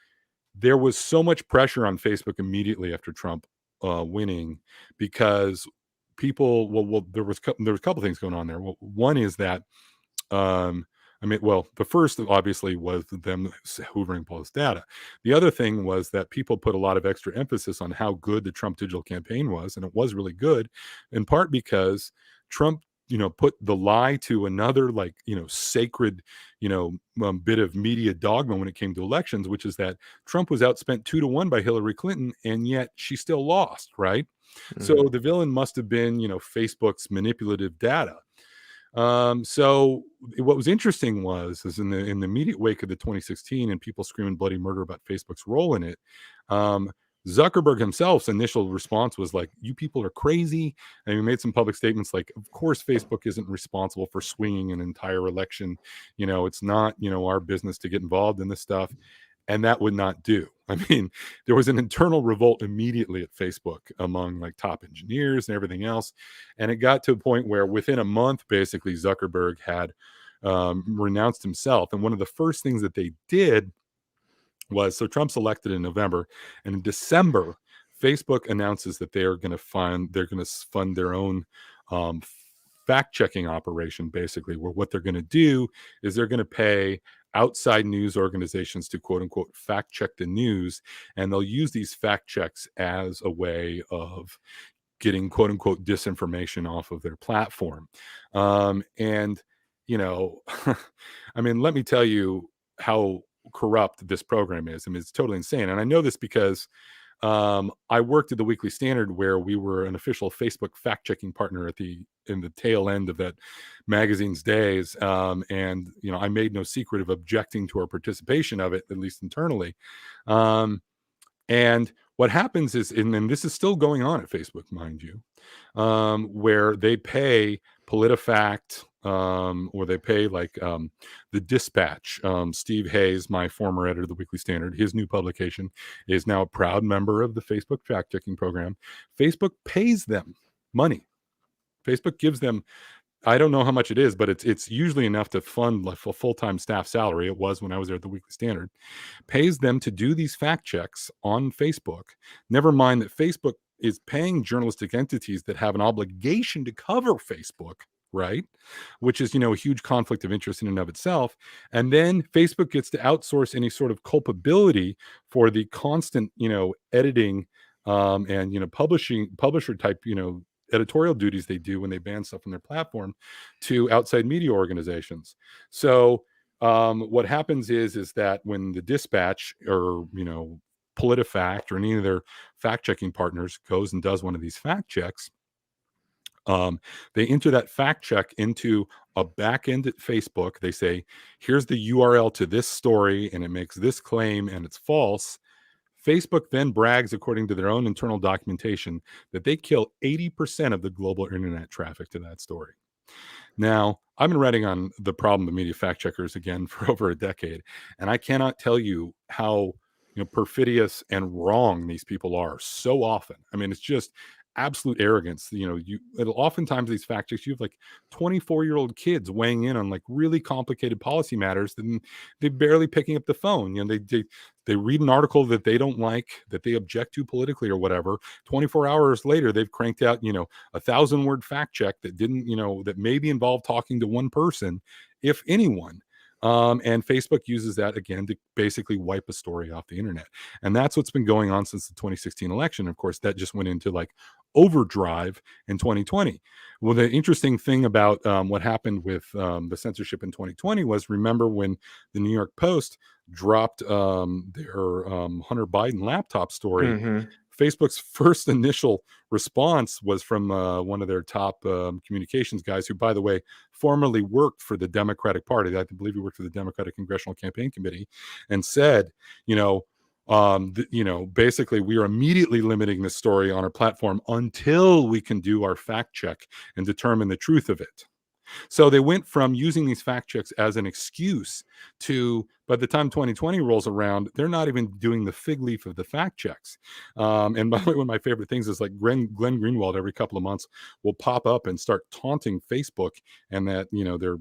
there was so much pressure on Facebook immediately after Trump winning, because people, there was a couple things going on there. Well, one is that the first obviously was them hoovering all this data. The other thing was that people put a lot of extra emphasis on how good the Trump digital campaign was, and it was really good, in part because Trump, put the lie to another sacred, bit of media dogma when it came to elections, which is that Trump was outspent 2-1 by Hillary Clinton, and yet she still lost, right? So the villain must have been, Facebook's manipulative data. So what was interesting is in the immediate wake of the 2016 and people screaming bloody murder about Facebook's role in it, Zuckerberg himself's initial response was like, you people are crazy. And he made some public statements like, of course, Facebook isn't responsible for swinging an entire election. It's not, our business to get involved in this stuff. And that would not do. I mean, there was an internal revolt immediately at Facebook among top engineers and everything else. And it got to a point where within a month, basically, Zuckerberg had renounced himself. And one of the first things that they did was, so Trump's elected in November, and in December, Facebook announces that they're going to fund their own fact-checking operation, basically, where what they're going to do is they're going to pay outside news organizations to quote unquote fact check the news, and they'll use these fact checks as a way of getting quote unquote disinformation off of their platform. And I mean, let me tell you how corrupt this program is. I mean, it's totally insane. And I know this because I worked at the Weekly Standard, where we were an official Facebook fact-checking partner in the tail end of that magazine's days. And I made no secret of objecting to our participation of it, at least internally. And what happens is, and this is still going on at Facebook, mind you, where they pay PolitiFact, or they pay the Dispatch. Steve Hayes, my former editor of the Weekly Standard, his new publication, is now a proud member of the Facebook fact-checking program. Facebook pays them money. Facebook gives them, I don't know how much it is, but it's usually enough to fund a full-time staff salary. It was when I was there at the Weekly Standard. Pays them to do these fact checks on Facebook. Never mind that Facebook is paying journalistic entities that have an obligation to cover Facebook, right? Which is, a huge conflict of interest in and of itself. And then Facebook gets to outsource any sort of culpability for the constant, editing and, publisher type, editorial duties they do when they ban stuff on their platform to outside media organizations. So what happens is that when the Dispatch or PolitiFact or any of their fact-checking partners goes and does one of these fact checks, they enter that fact check into a back end at Facebook. They say, here's the URL to this story, and it makes this claim, and it's false. Facebook then brags, according to their own internal documentation, that they kill 80% of the global internet traffic to that story. Now, I've been writing on the problem of media fact checkers again for over a decade, and I cannot tell you how perfidious and wrong these people are so often. I mean, it's just absolute arrogance. Oftentimes these fact checks, you have 24-year-old kids weighing in on really complicated policy matters, then they're barely picking up the phone. They read an article that they don't like, that they object to politically or whatever. 24 hours later, they've cranked out 1,000-word fact check that didn't, that maybe involved talking to one person, if anyone. And Facebook uses that again to basically wipe a story off the internet. And that's what's been going on since the 2016 election. Of course, that just went into like overdrive in 2020. Well, the interesting thing about what happened with the censorship in 2020 was, remember when the New York Post dropped their Hunter Biden laptop story? Hmm. Facebook's first initial response was from one of their top communications guys, who, by the way, formerly worked for the Democratic Party. I believe he worked for the Democratic Congressional Campaign Committee, and said, basically, we are immediately limiting this story on our platform until we can do our fact check and determine the truth of it. So they went from using these fact checks as an excuse to, by the time 2020 rolls around, they're not even doing the fig leaf of the fact checks. And by the way, one of my favorite things is like Glenn Greenwald every couple of months will pop up and start taunting Facebook and that,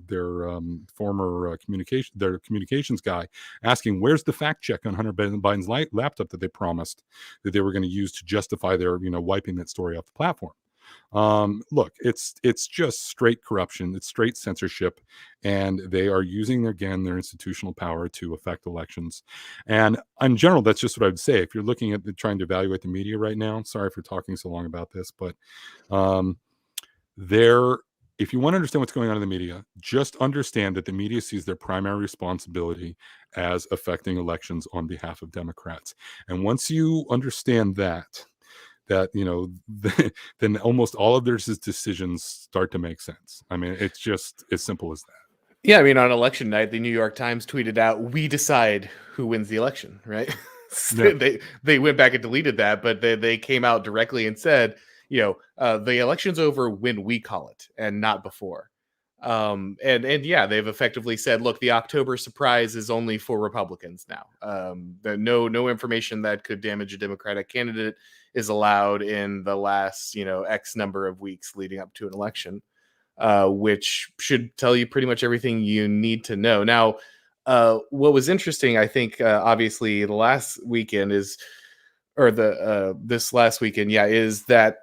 their former communications guy, asking where's the fact check on Hunter Biden's laptop that they promised that they were going to use to justify their wiping that story off the platform. Look, it's just straight corruption. It's straight censorship, and they are using their institutional power to affect elections. And in general, that's just what I would say. If you're looking at trying to evaluate the media right now, sorry for talking so long about this, but if you want to understand what's going on in the media, just understand that the media sees their primary responsibility as affecting elections on behalf of Democrats. And once you understand that then almost all of their decisions start to make sense. I mean, it's just as simple as that. Yeah, I mean, on election night, the New York Times tweeted out, "We decide who wins the election," right? Yeah. They went back and deleted that, but they came out directly and said, the election's over when we call it and not before. And yeah, they've effectively said, look, the October surprise is only for Republicans now. No information that could damage a Democratic candidate is allowed in the last X number of weeks leading up to an election, which should tell you pretty much everything you need to know. Now, what was interesting, I think, obviously, the last weekend is, or the this last weekend, yeah, is that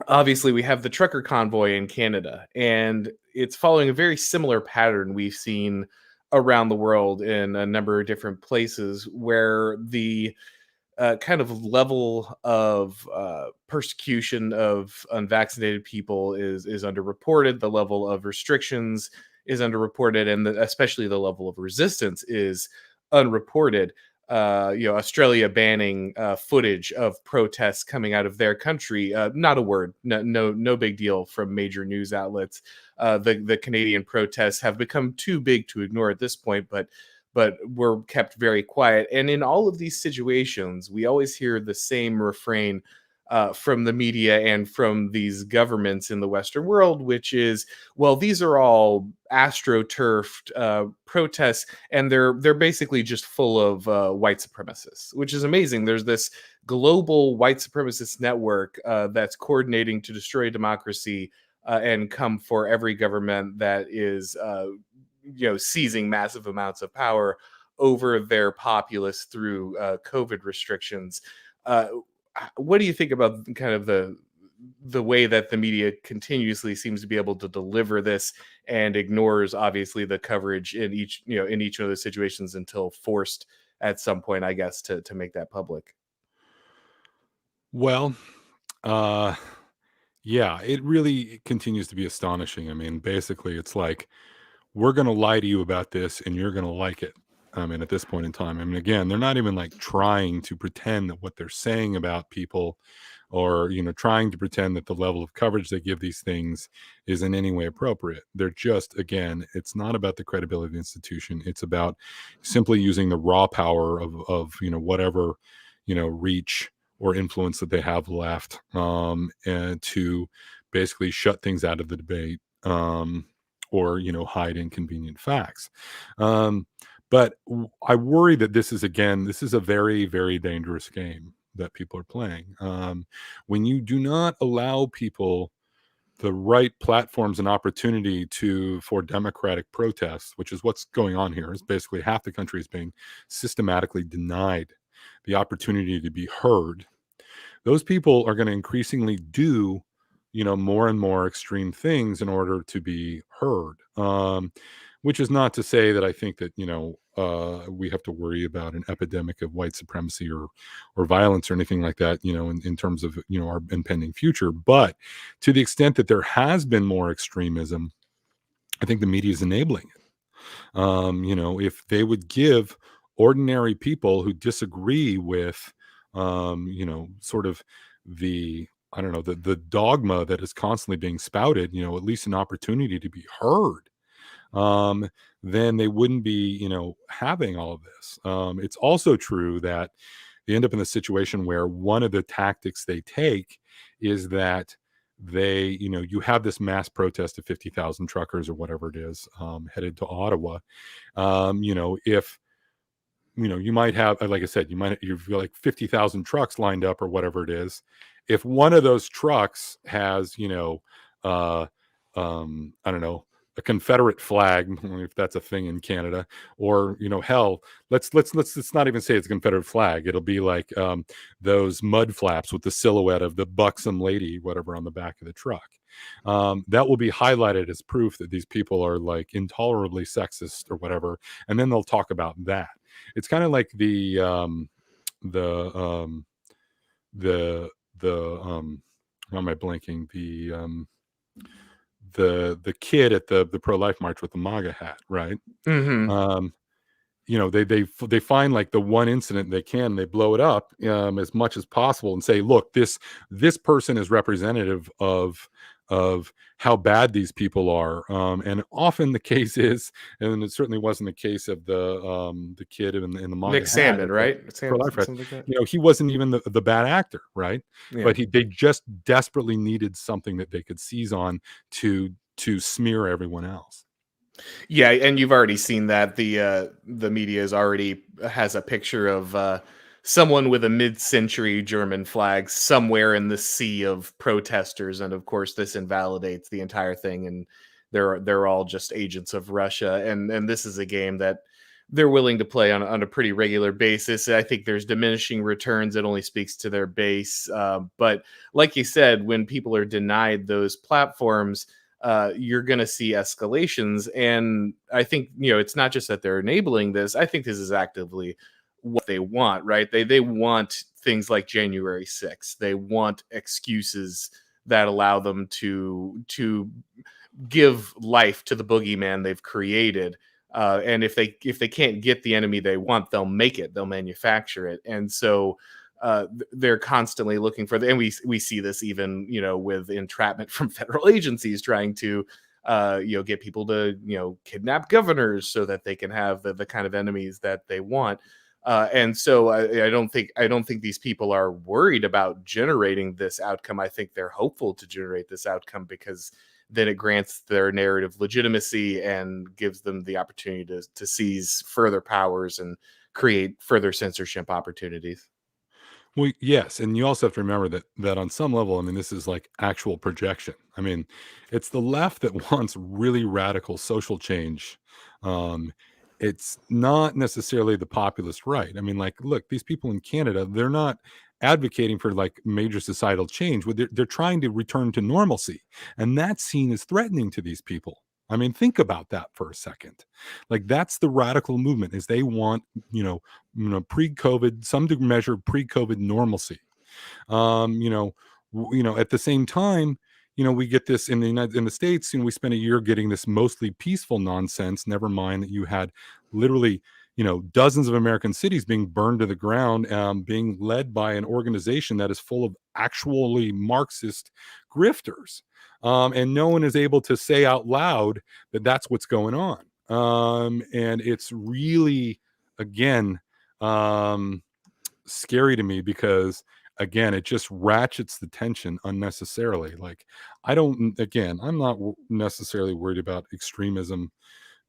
obviously we have the trucker convoy in Canada, and it's following a very similar pattern we've seen around the world in a number of different places, where the kind of level of persecution of unvaccinated people is underreported. The level of restrictions is underreported, and especially the level of resistance is unreported. Australia banning footage of protests coming out of their country. Not a word, no big deal from major news outlets. The Canadian protests have become too big to ignore at this point, but were kept very quiet. And in all of these situations, we always hear the same refrain from the media and from these governments in the Western world, which is, well, these are all astroturfed protests, and they're basically just full of white supremacists, which is amazing. There's this global white supremacist network that's coordinating to destroy democracy and come for every government that is seizing massive amounts of power over their populace through COVID restrictions. What do you think about kind of the way that the media continuously seems to be able to deliver this and ignores obviously the coverage in each of those situations until forced at some point, I guess, to make that public? Well, yeah, it really continues to be astonishing. I mean, basically, it's like, we're going to lie to you about this and you're going to like it. I mean, at this point in time, I mean, again, they're not even like trying to pretend that what they're saying about people, or, trying to pretend that the level of coverage they give these things is in any way appropriate. They're just, again, it's not about the credibility of the institution. It's about simply using the raw power of whatever, reach or influence that they have left, and to basically shut things out of the debate, or hide inconvenient facts. But I worry that this is a very, very dangerous game that people are playing. When you do not allow people the right platforms and opportunity for democratic protests, which is what's going on here, is basically half the country is being systematically denied the opportunity to be heard. Those people are going to increasingly do more and more extreme things in order to be heard. which is not to say that I think that, we have to worry about an epidemic of white supremacy or violence or anything like that, in terms of, our impending future. But to the extent that there has been more extremism, I think the media is enabling it. If they would give ordinary people who disagree with, sort of the, I don't know, the dogma that is constantly being spouted, at least an opportunity to be heard, um, then they wouldn't be, having all of this. It's also true that they end up in the situation where one of the tactics they take is that you have this mass protest of 50,000 truckers or whatever it is, headed to Ottawa. If you might have, like I said, you've got like 50,000 trucks lined up or whatever it is. If one of those trucks has, uh, I don't know, a Confederate flag, if that's a thing in Canada, or hell, let's not even say it's a Confederate flag. It'll be like, those mud flaps with the silhouette of the buxom lady, whatever, on the back of the truck. That will be highlighted as proof that these people are like intolerably sexist or whatever, and then they'll talk about that. It's kind of like the how am I blanking, the kid at the pro-life march with the MAGA hat, right? Hmm. um they find like the one incident they blow it up, as much as possible, and say, look, this person is representative of how bad these people are. And often the case is, and it certainly wasn't the case of the kid in the Nick MAGA hat Salmon, at the right? pro-life rally. Something like that. He wasn't even the bad actor, right? Yeah. But they just desperately needed something that they could seize on to smear everyone else. Yeah, and you've already seen that the media is already has a picture of someone with a mid-century German flag somewhere in the sea of protesters, and of course this invalidates the entire thing, and they're all just agents of Russia, and this is a game that they're willing to play on a pretty regular basis. I think there's diminishing returns. It only speaks to their base, but like you said, when people are denied those platforms, you're going to see escalations. And I think, it's not just that they're enabling this. I think this is actively what they want, right? They want things like January 6th. They want excuses that allow them to give life to the boogeyman they've created. And if they can't get the enemy they want, they'll make it. They'll manufacture it. And so they're constantly looking for and we see this even with entrapment from federal agencies trying to get people to kidnap governors so that they can have the kind of enemies that they want. And so I don't think these people are worried about generating this outcome. I think they're hopeful to generate this outcome because then it grants their narrative legitimacy and gives them the opportunity to seize further powers and create further censorship opportunities. Well, yes, and you also have to remember that on some level, I mean, this is like actual projection. I mean, it's the left that wants really radical social change. Um, it's not necessarily the populist right. I mean, like, look, these people in Canada, they're not advocating for like major societal change. They're trying to return to normalcy, and that's seen as threatening to these people. I mean, think about that for a second. Like, that's the radical movement, is they want, pre-COVID, some measure pre-COVID normalcy. At the same time, we get this in the States. We spent a year getting this mostly peaceful nonsense. Never mind that you had literally, dozens of American cities being burned to the ground, being led by an organization that is full of actually Marxist grifters. And no one is able to say out loud that that's what's going on. And it's really, again, scary to me, because again, it just ratchets the tension unnecessarily. Like, I'm not necessarily worried about extremism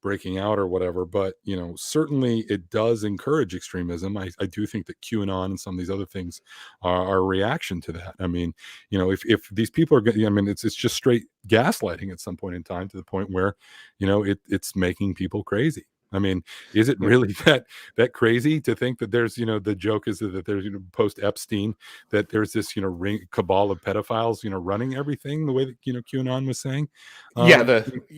breaking out or whatever, but certainly it does encourage extremism. I do think that QAnon and some of these other things are a reaction to that. I mean, if these people are, I mean, it's just straight gaslighting at some point in time, to the point where it's making people crazy. I mean, is it Yeah. really that crazy to think that there's, the joke is that there's, post Epstein, that there's this, ring cabal of pedophiles, running everything the way that, QAnon was saying. Yeah,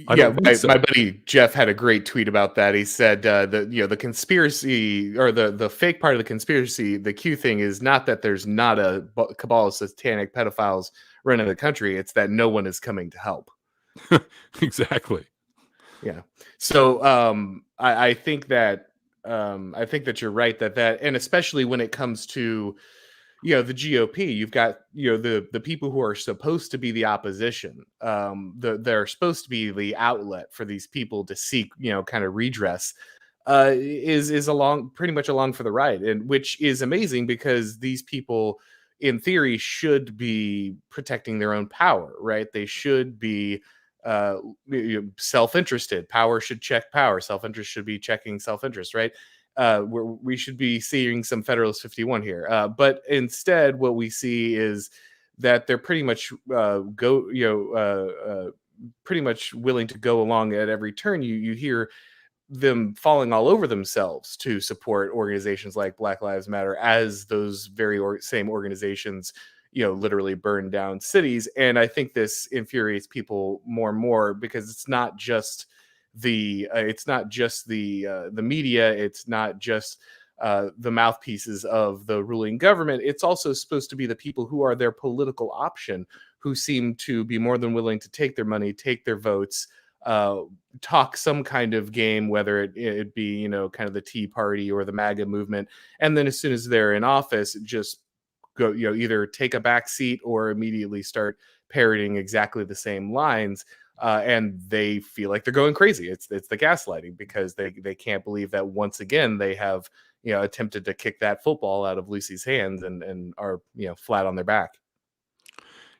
I don't think my so. buddy Jeff had a great tweet about that. He said the conspiracy, or the fake part of the conspiracy, the Q thing is not that there's not a cabal of satanic pedophiles running the country. It's that no one is coming to help. Exactly. Yeah. So I think that you're right that, and especially when it comes to the GOP, you've got the people who are supposed to be the opposition. They're supposed to be the outlet for these people to seek kind of redress. Is along pretty much along for the ride, and which is amazing because these people, in theory, should be protecting their own power, right? They should be uh, self-interested. Power should check power. Self-interest should be checking self-interest, right? We should be seeing some Federalist 51 here, but instead, what we see is that they're pretty much pretty much willing to go along at every turn. You hear them falling all over themselves to support organizations like Black Lives Matter, as those very same organizations, literally burn down cities. And I think this infuriates people more and more because it's not just the media, it's not just the mouthpieces of the ruling government. It's also supposed to be the people who are their political option, who seem to be more than willing to take their money, take their votes, uh, talk some kind of game, whether it be kind of the Tea Party or the MAGA movement, and then as soon as they're in office, just go either take a back seat or immediately start parroting exactly the same lines. And they feel like they're going crazy. It's the gaslighting, because they can't believe that once again they have attempted to kick that football out of Lucy's hands, and are flat on their back.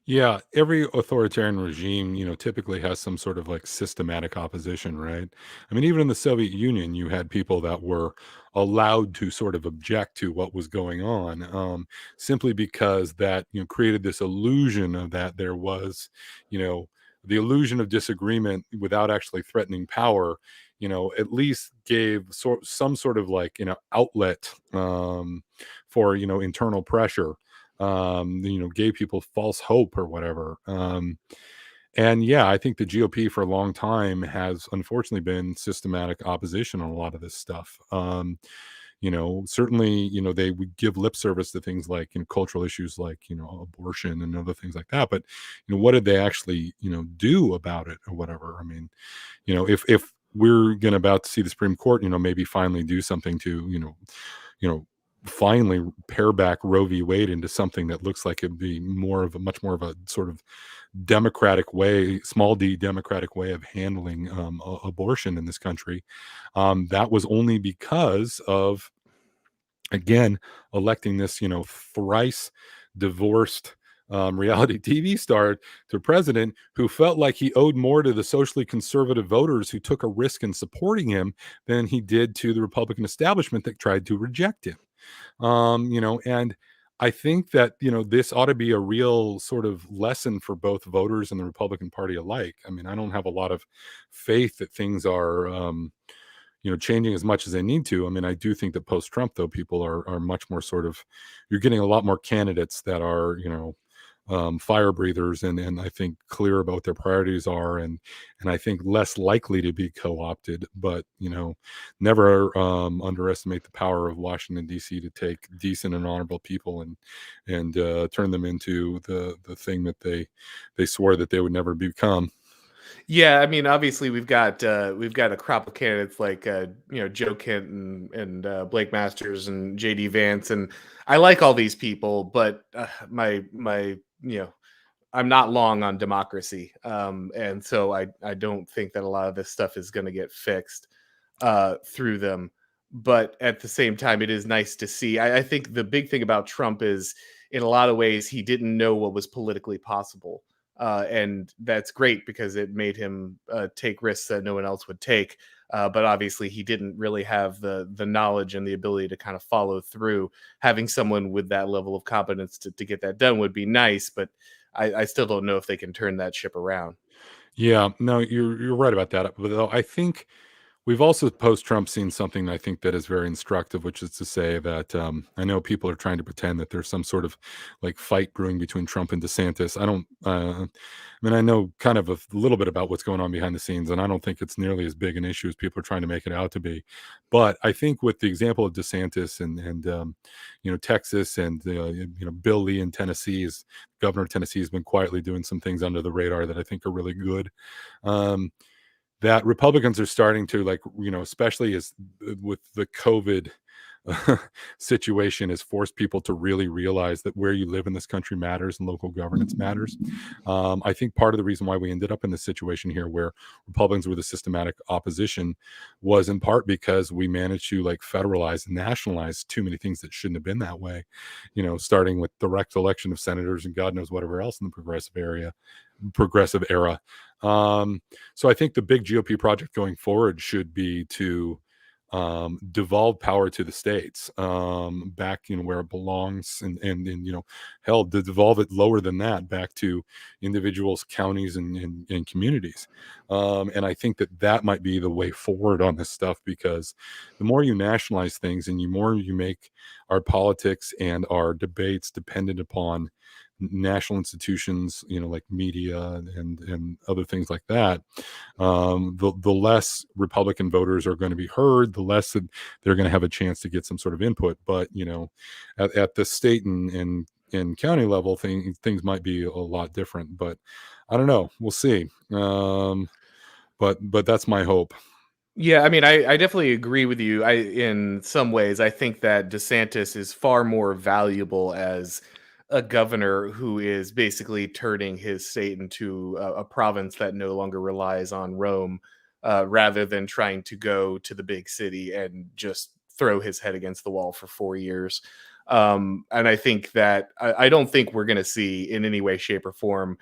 Yeah, every authoritarian regime, typically has some sort of like systematic opposition, right? I mean, even in the Soviet Union, you had people that were allowed to sort of object to what was going on, simply because that, created this illusion of that there was, you know, the illusion of disagreement without actually threatening power, at least gave some sort of like, outlet, for, internal pressure, gave people false hope or whatever. And yeah, I think the GOP for a long time has unfortunately been systematic opposition on a lot of this stuff. Certainly, they would give lip service to things like, cultural issues like, abortion and other things like that. But, what did they actually, do about it or whatever? I mean, if we're going to about to see the Supreme Court, maybe finally do something to, you know, finally pare back Roe v. Wade into something that looks like it'd be much more of a sort of democratic way, small d democratic way of handling, abortion in this country. That was only because of, again, electing this, thrice divorced, reality TV star to president, who felt like he owed more to the socially conservative voters who took a risk in supporting him than he did to the Republican establishment that tried to reject him. And I think that, this ought to be a real sort of lesson for both voters and the Republican Party alike. I mean, I don't have a lot of faith that things are, changing as much as they need to. I mean, I do think that post Trump, though, people are much more sort of, you're getting a lot more candidates that are, fire breathers, and I think clear about what their priorities are, and I think less likely to be co-opted. But never, underestimate the power of Washington D.C. to take decent and honorable people and turn them into the thing that they swore that they would never become. Yeah, I mean, obviously we've got a crop of candidates like Joe Kent and Blake Masters and JD Vance, and I like all these people, but my I'm not long on democracy, and so I don't think that a lot of this stuff is going to get fixed through them. But at the same time, it is nice to see. I think the big thing about Trump is, in a lot of ways, he didn't know what was politically possible, and that's great because it made him take risks that no one else would take. But obviously, he didn't really have the knowledge and the ability to kind of follow through. Having someone with that level of competence to get that done would be nice, but I still don't know if they can turn that ship around. Yeah, no, you're right about that. But though I think We've also post-Trump seen something I think that is very instructive, which is to say that I know people are trying to pretend that there's some sort of like fight brewing between Trump and DeSantis. I don't. I mean, I know kind of a little bit about what's going on behind the scenes, and I don't think it's nearly as big an issue as people are trying to make it out to be. But I think with the example of DeSantis and Texas and Bill Lee in Tennessee, is governor of Tennessee, has been quietly doing some things under the radar that I think are really good. Um, that Republicans are starting to like, especially as with the COVID situation, has forced people to really realize that where you live in this country matters and local governance matters. I think part of the reason why we ended up in this situation here where Republicans were the systematic opposition was in part because we managed to like federalize and nationalize too many things that shouldn't have been that way, starting with direct election of senators and God knows whatever else in the progressive era. So I think the big GOP project going forward should be to devolve power to the states, back where it belongs, and hell, to devolve it lower than that back to individuals, counties, and communities. And I think that that might be the way forward on this stuff, because the more you nationalize things and the more you make our politics and our debates dependent upon national institutions, like media and other things like that, the less Republican voters are going to be heard, the less that they're going to have a chance to get some sort of input. But at the state and county level, things might be a lot different. But I don't know. We'll see. But that's my hope. Yeah, I mean, I definitely agree with you. In some ways, I think that DeSantis is far more valuable as a governor who is basically turning his state into a province that no longer relies on Rome, rather than trying to go to the big city and just throw his head against the wall for 4 years. And I think that I don't think we're going to see in any way, shape, or form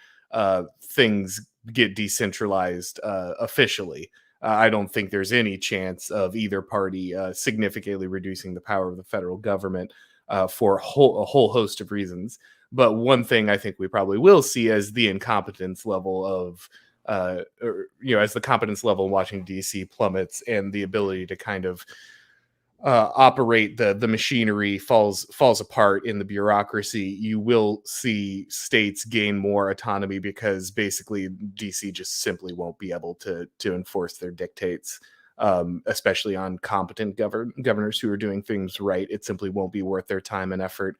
things get decentralized officially. I don't think there's any chance of either party significantly reducing the power of the federal government for a whole host of reasons. But one thing I think we probably will see as the incompetence level of, as the competence level in Washington, D.C. plummets and the ability to kind of operate the machinery falls apart in the bureaucracy, you will see states gain more autonomy because basically DC just simply won't be able to enforce their dictates, especially on competent governors who are doing things right. It simply won't be worth their time and effort.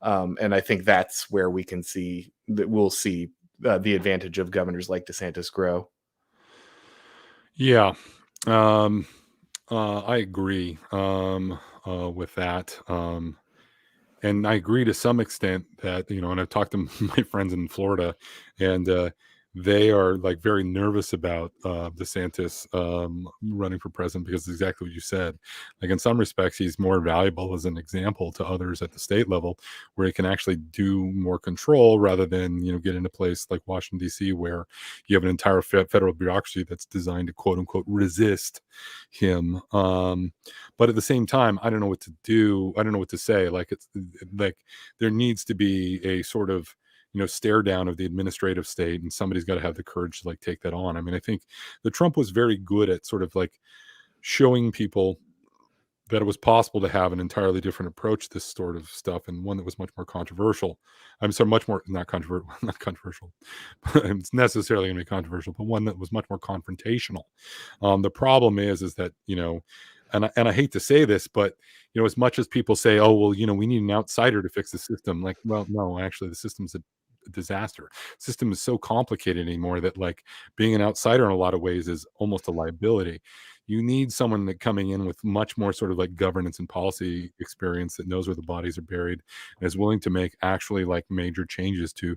And I think that's where we'll see the advantage of governors like DeSantis grow. Yeah. Um, I agree with that. And I agree to some extent that, and I've talked to my friends in Florida, and they are like very nervous about DeSantis running for president, because exactly what you said. Like in some respects, he's more valuable as an example to others at the state level, where he can actually do more control rather than get in a place like Washington D.C., where you have an entire federal bureaucracy that's designed to quote unquote resist him. But at the same time, I don't know what to do. I don't know what to say. Like it's like there needs to be a sort of stare down of the administrative state, and somebody's got to have the courage to like take that on. I mean, I think the Trump was very good at sort of like showing people that it was possible to have an entirely different approach to this sort of stuff, and one that was much more controversial. I'm sorry, much more not controversial, not controversial. It's necessarily going to be controversial, but one that was much more confrontational. The problem is that and I hate to say this, but as much as people say, oh well, we need an outsider to fix the system. Like, well, no, actually, the system's a disaster. System is so complicated anymore that like being an outsider in a lot of ways is almost a liability. You need someone that coming in with much more sort of like governance and policy experience, that knows where the bodies are buried and is willing to make actually like major changes to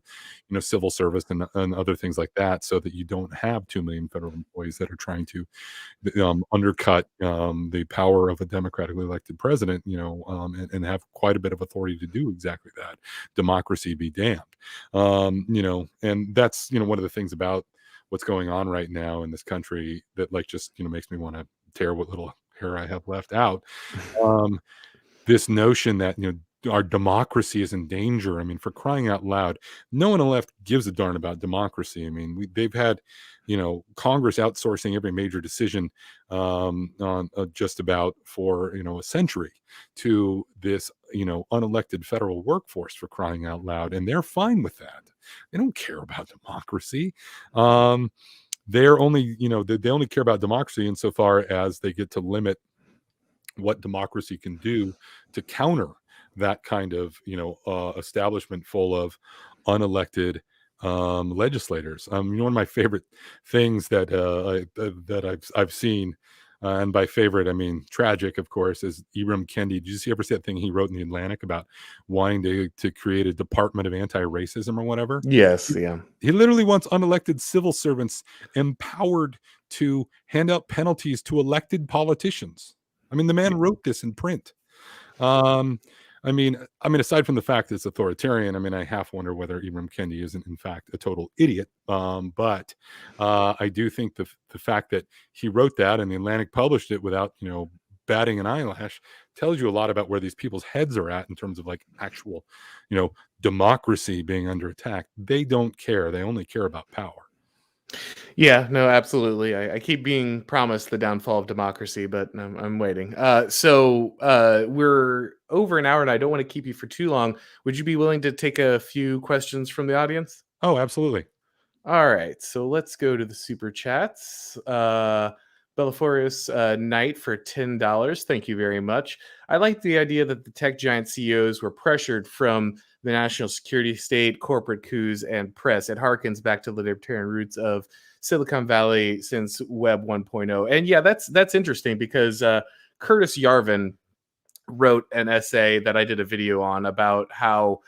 civil service and other things like that, so that you don't have 2 million federal employees that are trying to undercut the power of a democratically elected president, and have quite a bit of authority to do exactly that. Democracy be damned. And that's one of the things about what's going on right now in this country that like just makes me want to tear what little hair I have left out. This notion that our democracy is in danger. I mean, for crying out loud, no one on the left gives a darn about democracy. I mean, they've had, Congress outsourcing every major decision on just about for a century to this unelected federal workforce, for crying out loud, and they're fine with that. They don't care about democracy. They're only they only care about democracy insofar as they get to limit what democracy can do to counter that kind of establishment full of unelected legislators. One of my favorite things that I've seen, and by favorite I mean tragic, of course, is Ibram Kendi. Did you ever see that thing he wrote in the Atlantic about wanting to create a department of anti-racism or whatever? Yes, yeah. He literally wants unelected civil servants empowered to hand out penalties to elected politicians. I mean, the man wrote this in print. I mean, aside from the fact that it's authoritarian, I mean, I half wonder whether Ibram Kendi isn't in fact a total idiot. But I do think the fact that he wrote that and the Atlantic published it without, batting an eyelash tells you a lot about where these people's heads are at in terms of like actual, democracy being under attack. They don't care. They only care about power. Yeah, no, absolutely. I keep being promised the downfall of democracy, but I'm waiting. We're over an hour, and I don't want to keep you for too long. Would you be willing to take a few questions from the audience? Oh, absolutely. All right, so let's go to the super chats. Bellaforus Knight for $10. Thank you very much. I like the idea that the tech giant CEOs were pressured from the national security state, corporate coups, and press. It harkens back to the libertarian roots of Silicon Valley since Web 1.0. And yeah, that's interesting because Curtis Yarvin wrote an essay that I did a video on about how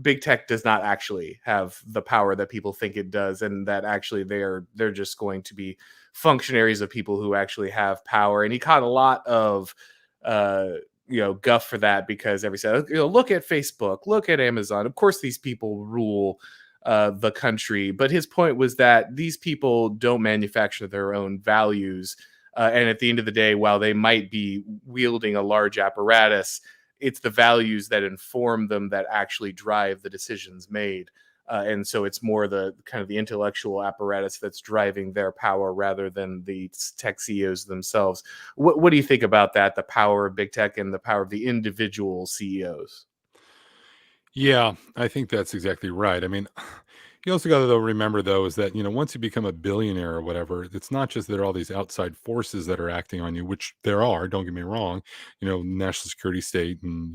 big tech does not actually have the power that people think it does, and that actually they're just going to be functionaries of people who actually have power. And he caught a lot of guff for that, because every said, look at Facebook, look at Amazon. Of course, these people rule the country. But his point was that these people don't manufacture their own values. And at the end of the day, while they might be wielding a large apparatus, it's the values that inform them that actually drive the decisions made. And so it's more the kind of the intellectual apparatus that's driving their power rather than the tech CEOs themselves. What do you think about that? The power of big tech and the power of the individual CEOs? Yeah, I think that's exactly right. I mean, you also got to remember though is that once you become a billionaire or whatever, it's not just that there are all these outside forces that are acting on you, which there are. Don't get me wrong. National security state and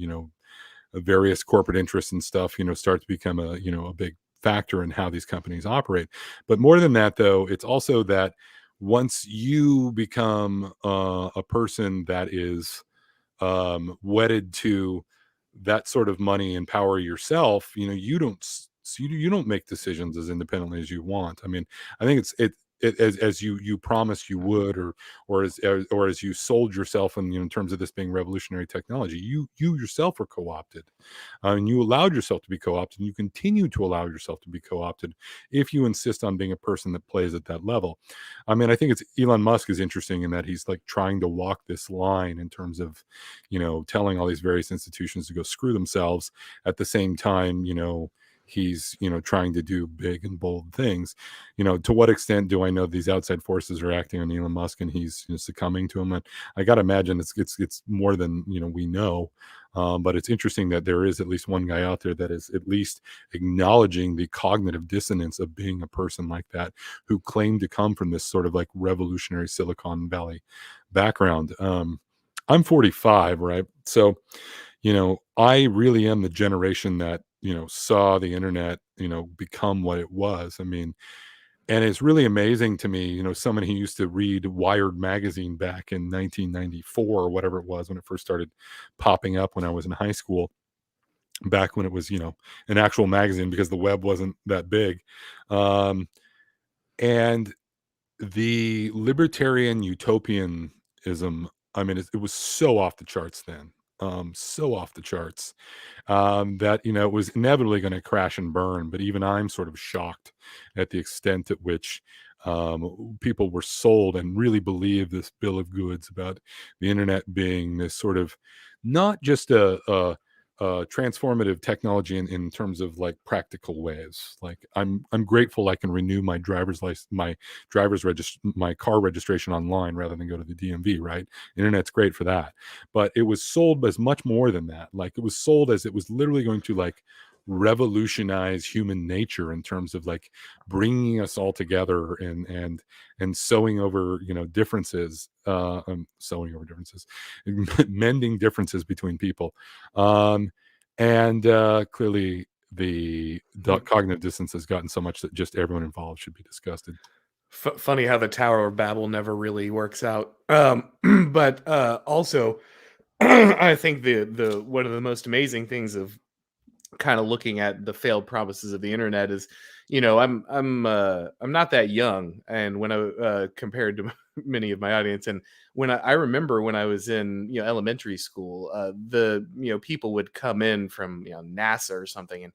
various corporate interests and stuff. Start to become a big factor in how these companies operate. But more than that, though, it's also that once you become a person that is wedded to that sort of money and power yourself, you don't make decisions as independently as you want. I mean, I think as you promised you would, or as you sold yourself in terms of this being revolutionary technology, you yourself were co-opted, and you allowed yourself to be co-opted, and you continue to allow yourself to be co-opted if you insist on being a person that plays at that level. I mean, I think it's Elon Musk is interesting in that he's like trying to walk this line in terms of telling all these various institutions to go screw themselves, at the same time he's trying to do big and bold things. To what extent do I know these outside forces are acting on Elon Musk and he's succumbing to them? And I gotta imagine it's more than we know. But it's interesting that there is at least one guy out there that is at least acknowledging the cognitive dissonance of being a person like that, who claimed to come from this sort of like revolutionary Silicon Valley background. I'm 45, right? So I really am the generation that saw the internet become what it was. I mean, and it's really amazing to me, someone who used to read Wired magazine back in 1994 or whatever it was, when it first started popping up when I was in high school, back when it was an actual magazine, because the web wasn't that big. And the libertarian utopianism, I mean, it was so off the charts then. So off the charts that it was inevitably going to crash and burn. But even I'm sort of shocked at the extent at which people were sold and really believed this bill of goods about the internet being this sort of not just a transformative technology in terms of like practical ways. Like I'm grateful I can renew my driver's license, my car registration online rather than go to the DMV. Right, internet's great for that, but it was sold as much more than that. Like it was sold as it was literally going to like revolutionize human nature in terms of like bringing us all together and sewing over differences, sewing over differences, mending differences between people, and clearly the cognitive distance has gotten so much that just everyone involved should be disgusted. Funny how the Tower of Babel never really works out. But also, I think the one of the most amazing things of kind of looking at the failed promises of the internet is, I'm not that young, and when I compared to many of my audience, and when I remember when I was in elementary school, the people would come in from NASA or something and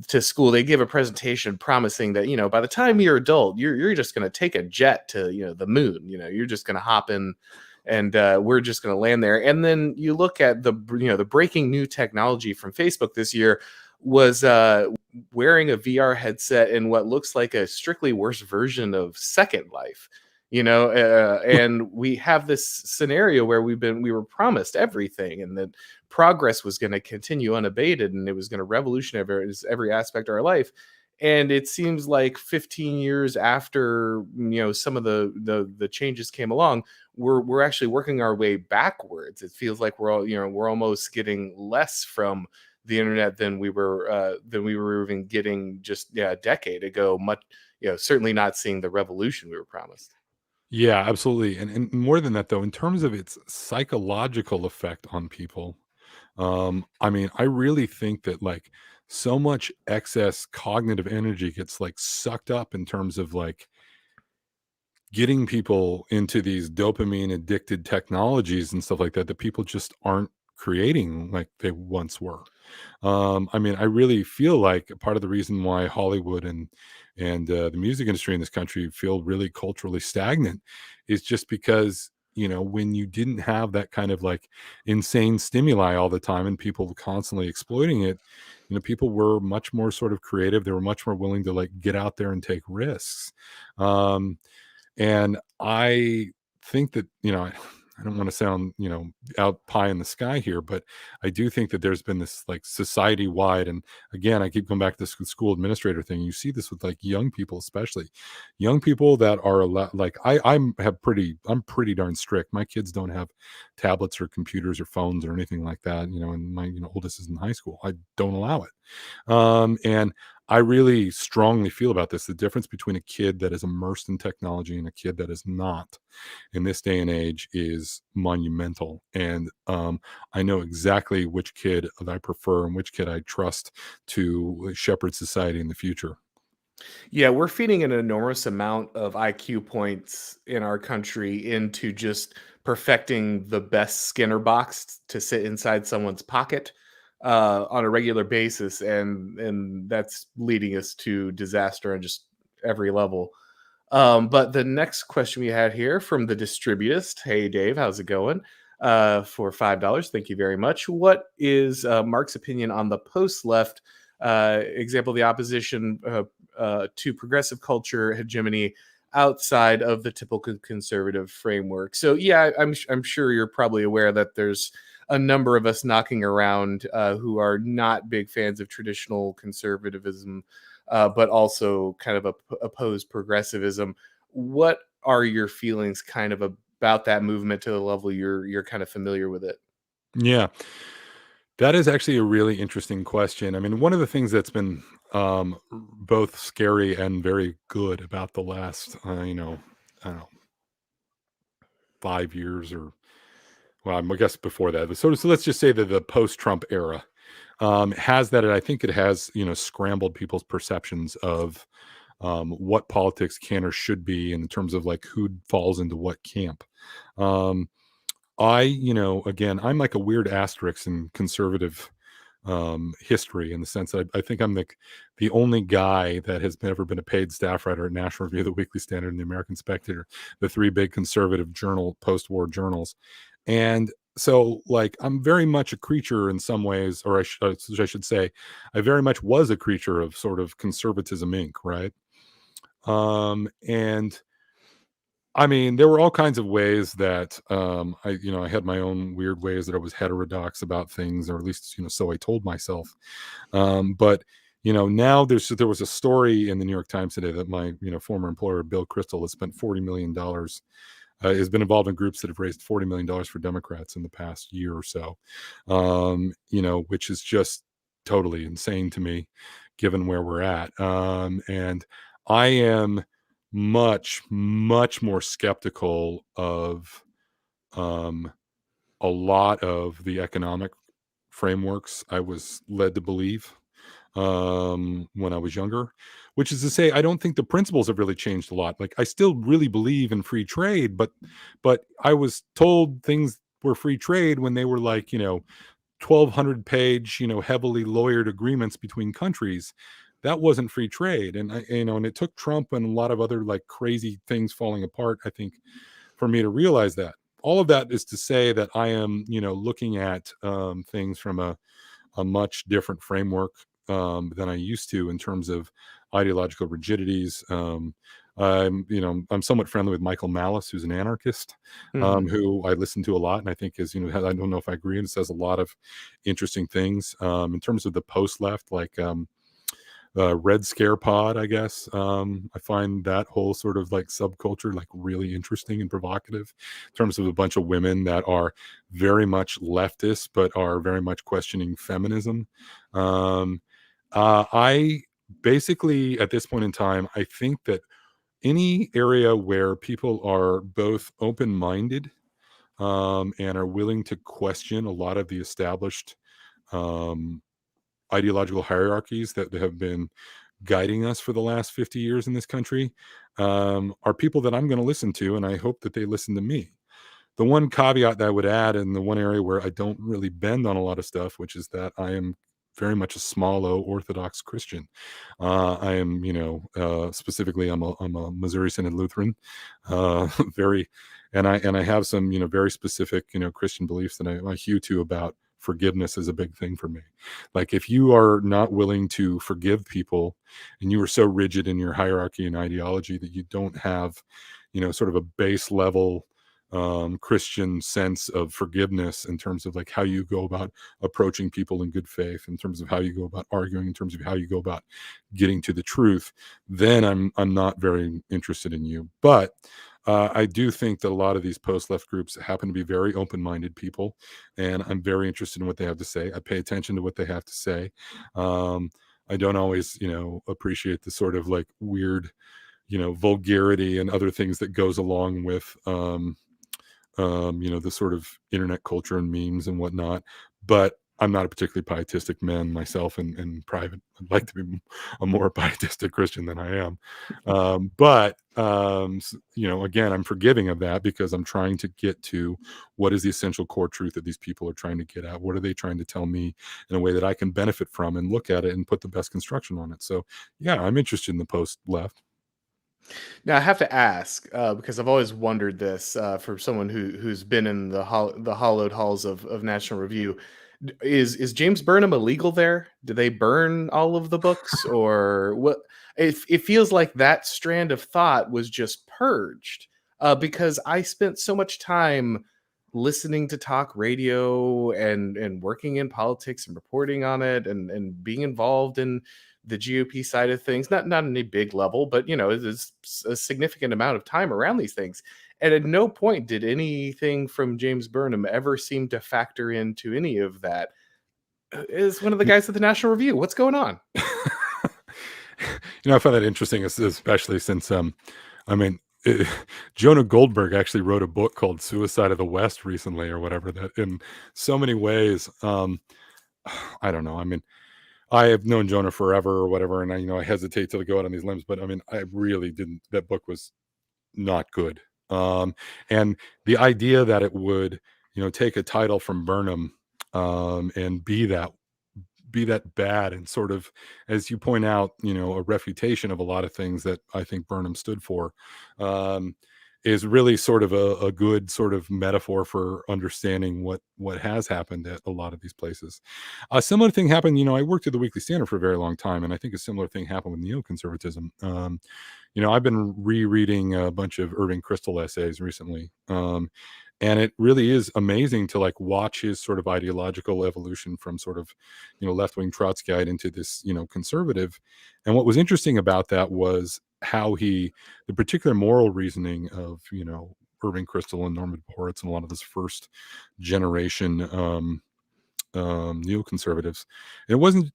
to school, they give a presentation promising that by the time you're adult, you're just going to take a jet to the moon. You're just going to hop in, and we're just going to land there. And then you look at the breaking new technology from Facebook this year was wearing a VR headset in what looks like a strictly worse version of Second Life. And we have this scenario where we were promised everything, and that progress was going to continue unabated, and it was going to revolutionize every aspect of our life. And it seems like 15 years after some of the changes came along, we're actually working our way backwards. It feels like we're almost getting less from the internet than we were even getting just a decade ago. Much certainly not seeing the revolution we were promised. Yeah, absolutely. And more than that, though, in terms of its psychological effect on people, I mean, I really think that like so much excess cognitive energy gets like sucked up in terms of like getting people into these dopamine addicted technologies and stuff like that, that people just aren't creating like they once were. I mean, I really feel like part of the reason why Hollywood and the music industry in this country feel really culturally stagnant is just because when you didn't have that kind of like insane stimuli all the time and people constantly exploiting it, people were much more sort of creative. They were much more willing to like get out there and take risks. And I think that, I don't want to sound, out pie in the sky here, but I do think that there's been this like society wide. And again, I keep going back to this school administrator thing. You see this with like young people, especially young people that are a lot like I'm pretty darn strict. My kids don't have tablets or computers or phones or anything like that, and my, oldest is in high school. I don't allow it. And I really strongly feel about this, the difference between a kid that is immersed in technology and a kid that is not in this day and age is monumental. And I know exactly which kid I prefer and which kid I trust to shepherd society in the future. Yeah, we're feeding an enormous amount of IQ points in our country into just perfecting the best Skinner box to sit inside someone's pocket on a regular basis, and that's leading us to disaster on just every level. But the next question we had here from the distributist. Hey, Dave, how's it going? For $5, thank you very much. What is Mark's opinion on the post-left example, the opposition to progressive culture hegemony outside of the typical conservative framework? So, yeah, I'm sure you're probably aware that there's a number of us knocking around who are not big fans of traditional conservatism, but also kind of oppose progressivism. What are your feelings kind of about that movement to the level you're kind of familiar with it? Yeah, that is actually a really interesting question. I mean, one of the things that's been both scary and very good about the last, I don't know, 5 years or well, I guess before that. So let's just say that the post-Trump era has that, and I think it has, scrambled people's perceptions of what politics can or should be in terms of like who falls into what camp. Um, again, I'm like a weird asterisk in conservative history in the sense that I think I'm the only guy that has ever been a paid staff writer at National Review, the Weekly Standard, and the American Spectator, the three big conservative post-war journals. And So like I'm very much a creature in some ways, or I should say, I very much was a creature of sort of conservatism Inc. Right, and I mean, there were all kinds of ways that I had my own weird ways that I was heterodox about things, or at least so I told myself. But now there was a story in the New York Times today that my former employer Bill Kristol has spent $40 million, has been involved in groups that have raised $40 million for Democrats in the past year or so, which is just totally insane to me, given where we're at. And I am much, much more skeptical of um, a lot of the economic frameworks I was led to believe when I was younger, which is to say, I don't think the principles have really changed a lot. Like I still really believe in free trade, but I was told things were free trade when they were like 1,200 page heavily lawyered agreements between countries. That wasn't free trade, and and it took Trump and a lot of other like crazy things falling apart, I think, for me to realize that. All of that is to say that I am looking at things from a much different framework than I used to in terms of ideological rigidities. I'm somewhat friendly with Michael Malice, who's an anarchist, Mhm. who I listen to a lot, and I think I don't know if I agree, and says a lot of interesting things in terms of the post left, like Red Scare Pod, I guess. I find that whole sort of like subculture like really interesting and provocative in terms of a bunch of women that are very much leftist, but are very much questioning feminism. Um, I basically, at this point in time, I think that any area where people are both open minded and are willing to question a lot of the established um, ideological hierarchies that have been guiding us for the last 50 years in this country are people that I'm going to listen to, and I hope that they listen to me. The one caveat that I would add, and the one area where I don't really bend on a lot of stuff, which is that I am very much a small O Orthodox Christian. I am, specifically, I'm a Missouri Synod Lutheran, very, and I have some, very specific, Christian beliefs that I hew to about forgiveness is a big thing for me. Like if you are not willing to forgive people, and you are so rigid in your hierarchy and ideology that you don't have, sort of a base level Christian sense of forgiveness in terms of like how you go about approaching people in good faith, in terms of how you go about arguing, in terms of how you go about getting to the truth, then I'm not very interested in you. But I do think that a lot of these post left groups happen to be very open minded people, and I'm very interested in what they have to say. I pay attention to what they have to say. Um, I don't always, appreciate the sort of like weird, vulgarity and other things that goes along with the sort of internet culture and memes and whatnot. But I'm not a particularly pietistic man myself in private. I'd like to be a more pietistic Christian than I am. Again, I'm forgiving of that because I'm trying to get to what is the essential core truth that these people are trying to get at. What are they trying to tell me in a way that I can benefit from and look at it and put the best construction on it? So, yeah, I'm interested in the post left. Now I have to ask because I've always wondered this for someone who's been in the hollowed halls of National Review. Is James Burnham illegal there? Do they burn all of the books, or what? It feels like that strand of thought was just purged because I spent so much time listening to talk radio and working in politics and reporting on it and being involved in the GOP side of things, not on a big level, but it's a significant amount of time around these things. And at no point did anything from James Burnham ever seem to factor into any of that. Is one of the guys at the National Review. What's going on? I find that interesting, especially since, I mean, Jonah Goldberg actually wrote a book called "Suicide of the West" recently, or whatever. That, in so many ways, I don't know. I mean, I have known Jonah forever, or whatever, and I hesitate to go out on these limbs, but I mean, I really didn't. That book was not good. And the idea that it would, take a title from Burnham, and be that bad, and sort of, as you point out, a refutation of a lot of things that I think Burnham stood for. Um, is really sort of a good sort of metaphor for understanding what has happened at a lot of these places. A similar thing happened. I worked at the Weekly Standard for a very long time, and I think a similar thing happened with neoconservatism. I've been rereading a bunch of Irving Kristol essays recently, and it really is amazing to like watch his sort of ideological evolution from sort of left-wing Trotskyite into this conservative. And what was interesting about that was how the particular moral reasoning of Irving Kristol and Norman Porritz and a lot of this first generation neoconservatives. It wasn't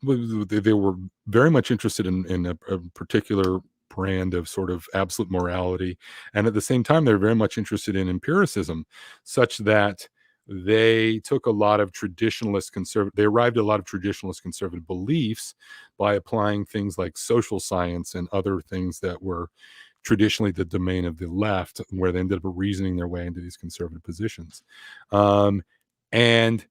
they were very much interested in a particular brand of sort of absolute morality, and at the same time they're very much interested in empiricism, such that they took a lot of they arrived at a lot of traditionalist conservative beliefs by applying things like social science and other things that were traditionally the domain of the left, where they ended up reasoning their way into these conservative positions. And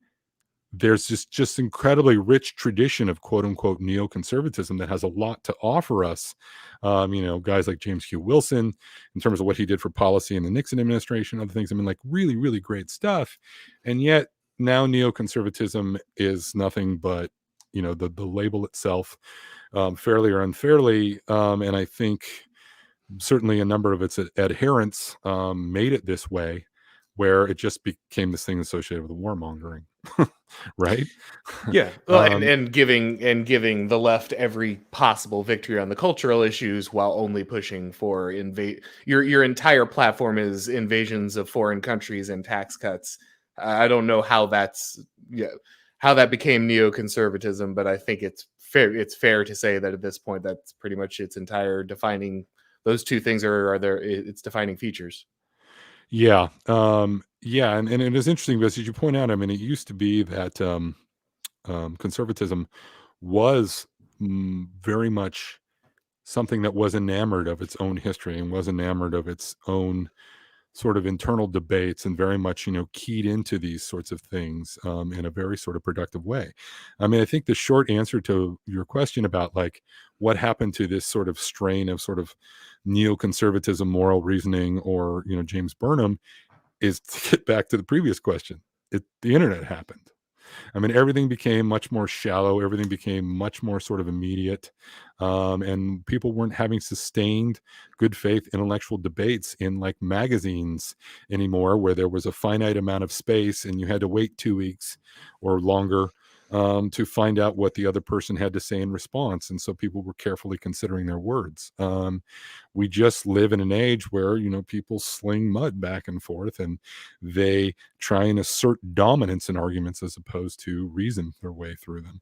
there's just incredibly rich tradition of quote unquote neoconservatism that has a lot to offer us. Guys like James Q. Wilson, in terms of what he did for policy in the Nixon administration, other things. I mean, like really, really great stuff. And yet now neoconservatism is nothing but, the label itself, fairly or unfairly. And I think certainly a number of its adherents made it this way, where it just became this thing associated with warmongering. Right? Yeah, well, and um, giving the left every possible victory on the cultural issues while only pushing for your entire platform is invasions of foreign countries and tax cuts. I don't know how how that became neoconservatism, but I think it's fair to say that at this point that's pretty much its entire defining. Those two things are its defining features. yeah, yeah, and it is interesting because, as you point out, I mean, it used to be that conservatism was very much something that was enamored of its own history and was enamored of its own sort of internal debates, and very much keyed into these sorts of things in a very sort of productive way. I mean, I think the short answer to your question about like what happened to this sort of strain of sort of neoconservatism, moral reasoning, or James Burnham, is to get back to the previous question. The internet happened. I mean, everything became much more shallow. Everything became much more sort of immediate. And people weren't having sustained good faith intellectual debates in like magazines anymore, where there was a finite amount of space and you had to wait 2 weeks or longer to find out what the other person had to say in response. And so people were carefully considering their words. We just live in an age where, people sling mud back and forth, and they try and assert dominance in arguments as opposed to reason their way through them.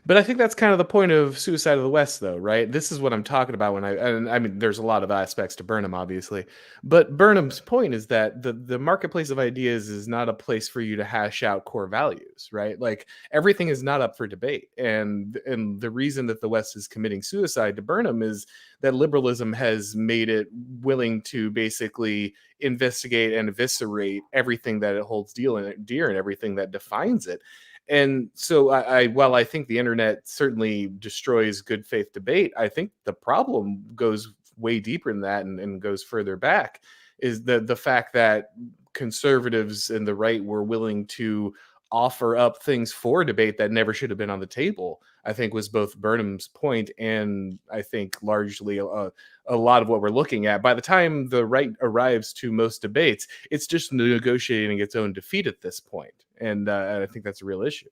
But I think that's kind of the point of Suicide of the West, though, right? This is what I'm talking about and I mean, there's a lot of aspects to Burnham, obviously, but Burnham's point is that the marketplace of ideas is not a place for you to hash out core values, right? Like everything is not up for debate, and the reason that the West is committing suicide to Burnham is that liberalism has made it willing to basically investigate and eviscerate everything that it holds dear and everything that defines it. And so while I think the internet certainly destroys good faith debate, I think the problem goes way deeper than that and goes further back, is the fact that conservatives and the right were willing to offer up things for debate that never should have been on the table. I think was both Burnham's point and I think largely a lot of what we're looking at. By the time the right arrives to most debates, it's just negotiating its own defeat at this point, and I think that's a real issue.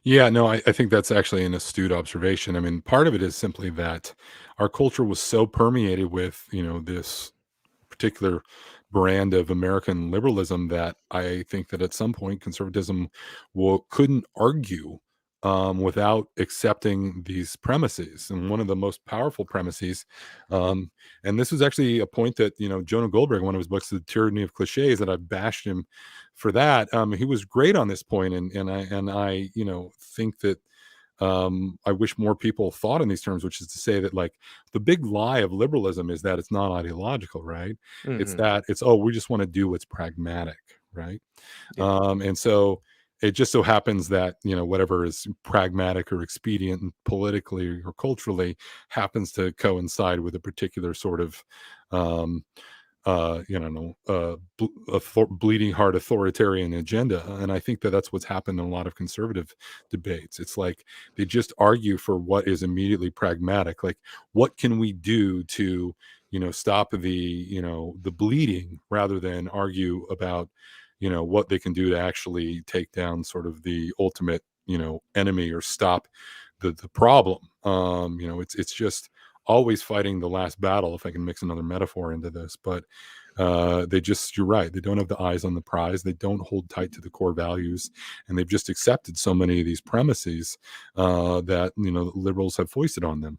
Yeah, no, I think that's actually an astute observation. I mean, part of it is simply that our culture was so permeated with, this particular brand of American liberalism that I think that at some point conservatism couldn't argue without accepting these premises. And one of the most powerful premises, and this was actually a point that Jonah Goldberg, in one of his books, The Tyranny of Cliches, that I bashed him for that. He was great on this point, and I think that I wish more people thought in these terms, which is to say that like the big lie of liberalism is that it's not ideological, right? It's Hmm. that it's, oh, we just want to do what's pragmatic, right? Yeah. And so it just so happens that whatever is pragmatic or expedient and politically or culturally happens to coincide with a particular sort of um, bleeding heart authoritarian agenda. And I think that that's what's happened in a lot of conservative debates. It's like they just argue for what is immediately pragmatic. Like, what can we do to, stop the, the bleeding, rather than argue about, what they can do to actually take down sort of the ultimate, enemy, or stop the problem. It's just always fighting the last battle, if I can mix another metaphor into this. But you're right, they don't have the eyes on the prize, they don't hold tight to the core values, and they've just accepted so many of these premises that liberals have foisted on them.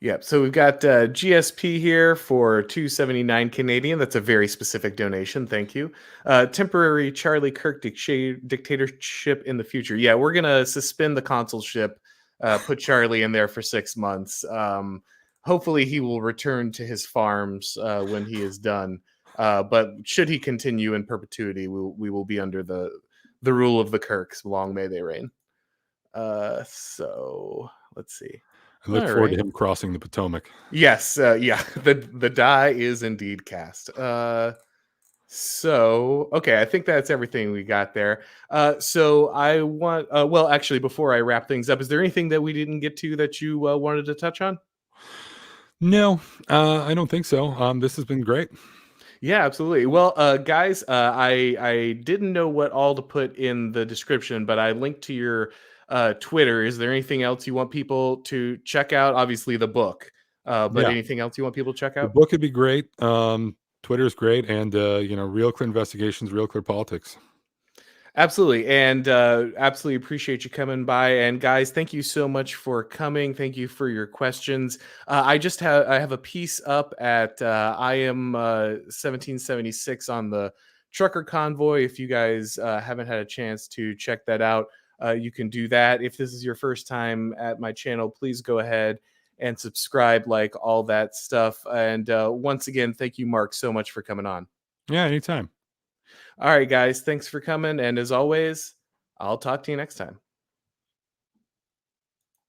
Yep. So we've got GSP here for 279 Canadian. That's a very specific donation. Thank you. Temporary Charlie Kirk dictatorship in the future. Yeah, we're gonna suspend the consulship. Put Charlie in there for 6 months. Hopefully, he will return to his farms when he is done. But should he continue in perpetuity, we will be under the rule of the Kirks. Long may they reign. So let's see. I look All forward to right. him crossing the Potomac. Yes, yeah, the die is indeed cast. So okay, I think that's everything we got there. So I want, well, actually, before I wrap things up, is there anything that we didn't get to that you wanted to touch on? No, I don't think so. This has been great. Yeah, absolutely. Well, guys, I didn't know what all to put in the description, but I linked to your Twitter. Is there anything else you want people to check out? Obviously, the book, but Yeah, anything else you want people to check the out? book would be great. Twitter is great, and Real Clear Investigations, Real Clear Politics. Absolutely. And absolutely appreciate you coming by. And guys, thank you so much for coming. Thank you for your questions. I have a piece up at I am 1776 on the trucker convoy. If you guys haven't had a chance to check that out, you can do that. If this is your first time at my channel, please go ahead and subscribe, like all that stuff. And once again, thank you, Mark, so much for coming on. Yeah, anytime. All right, guys, thanks for coming. And as always, I'll talk to you next time.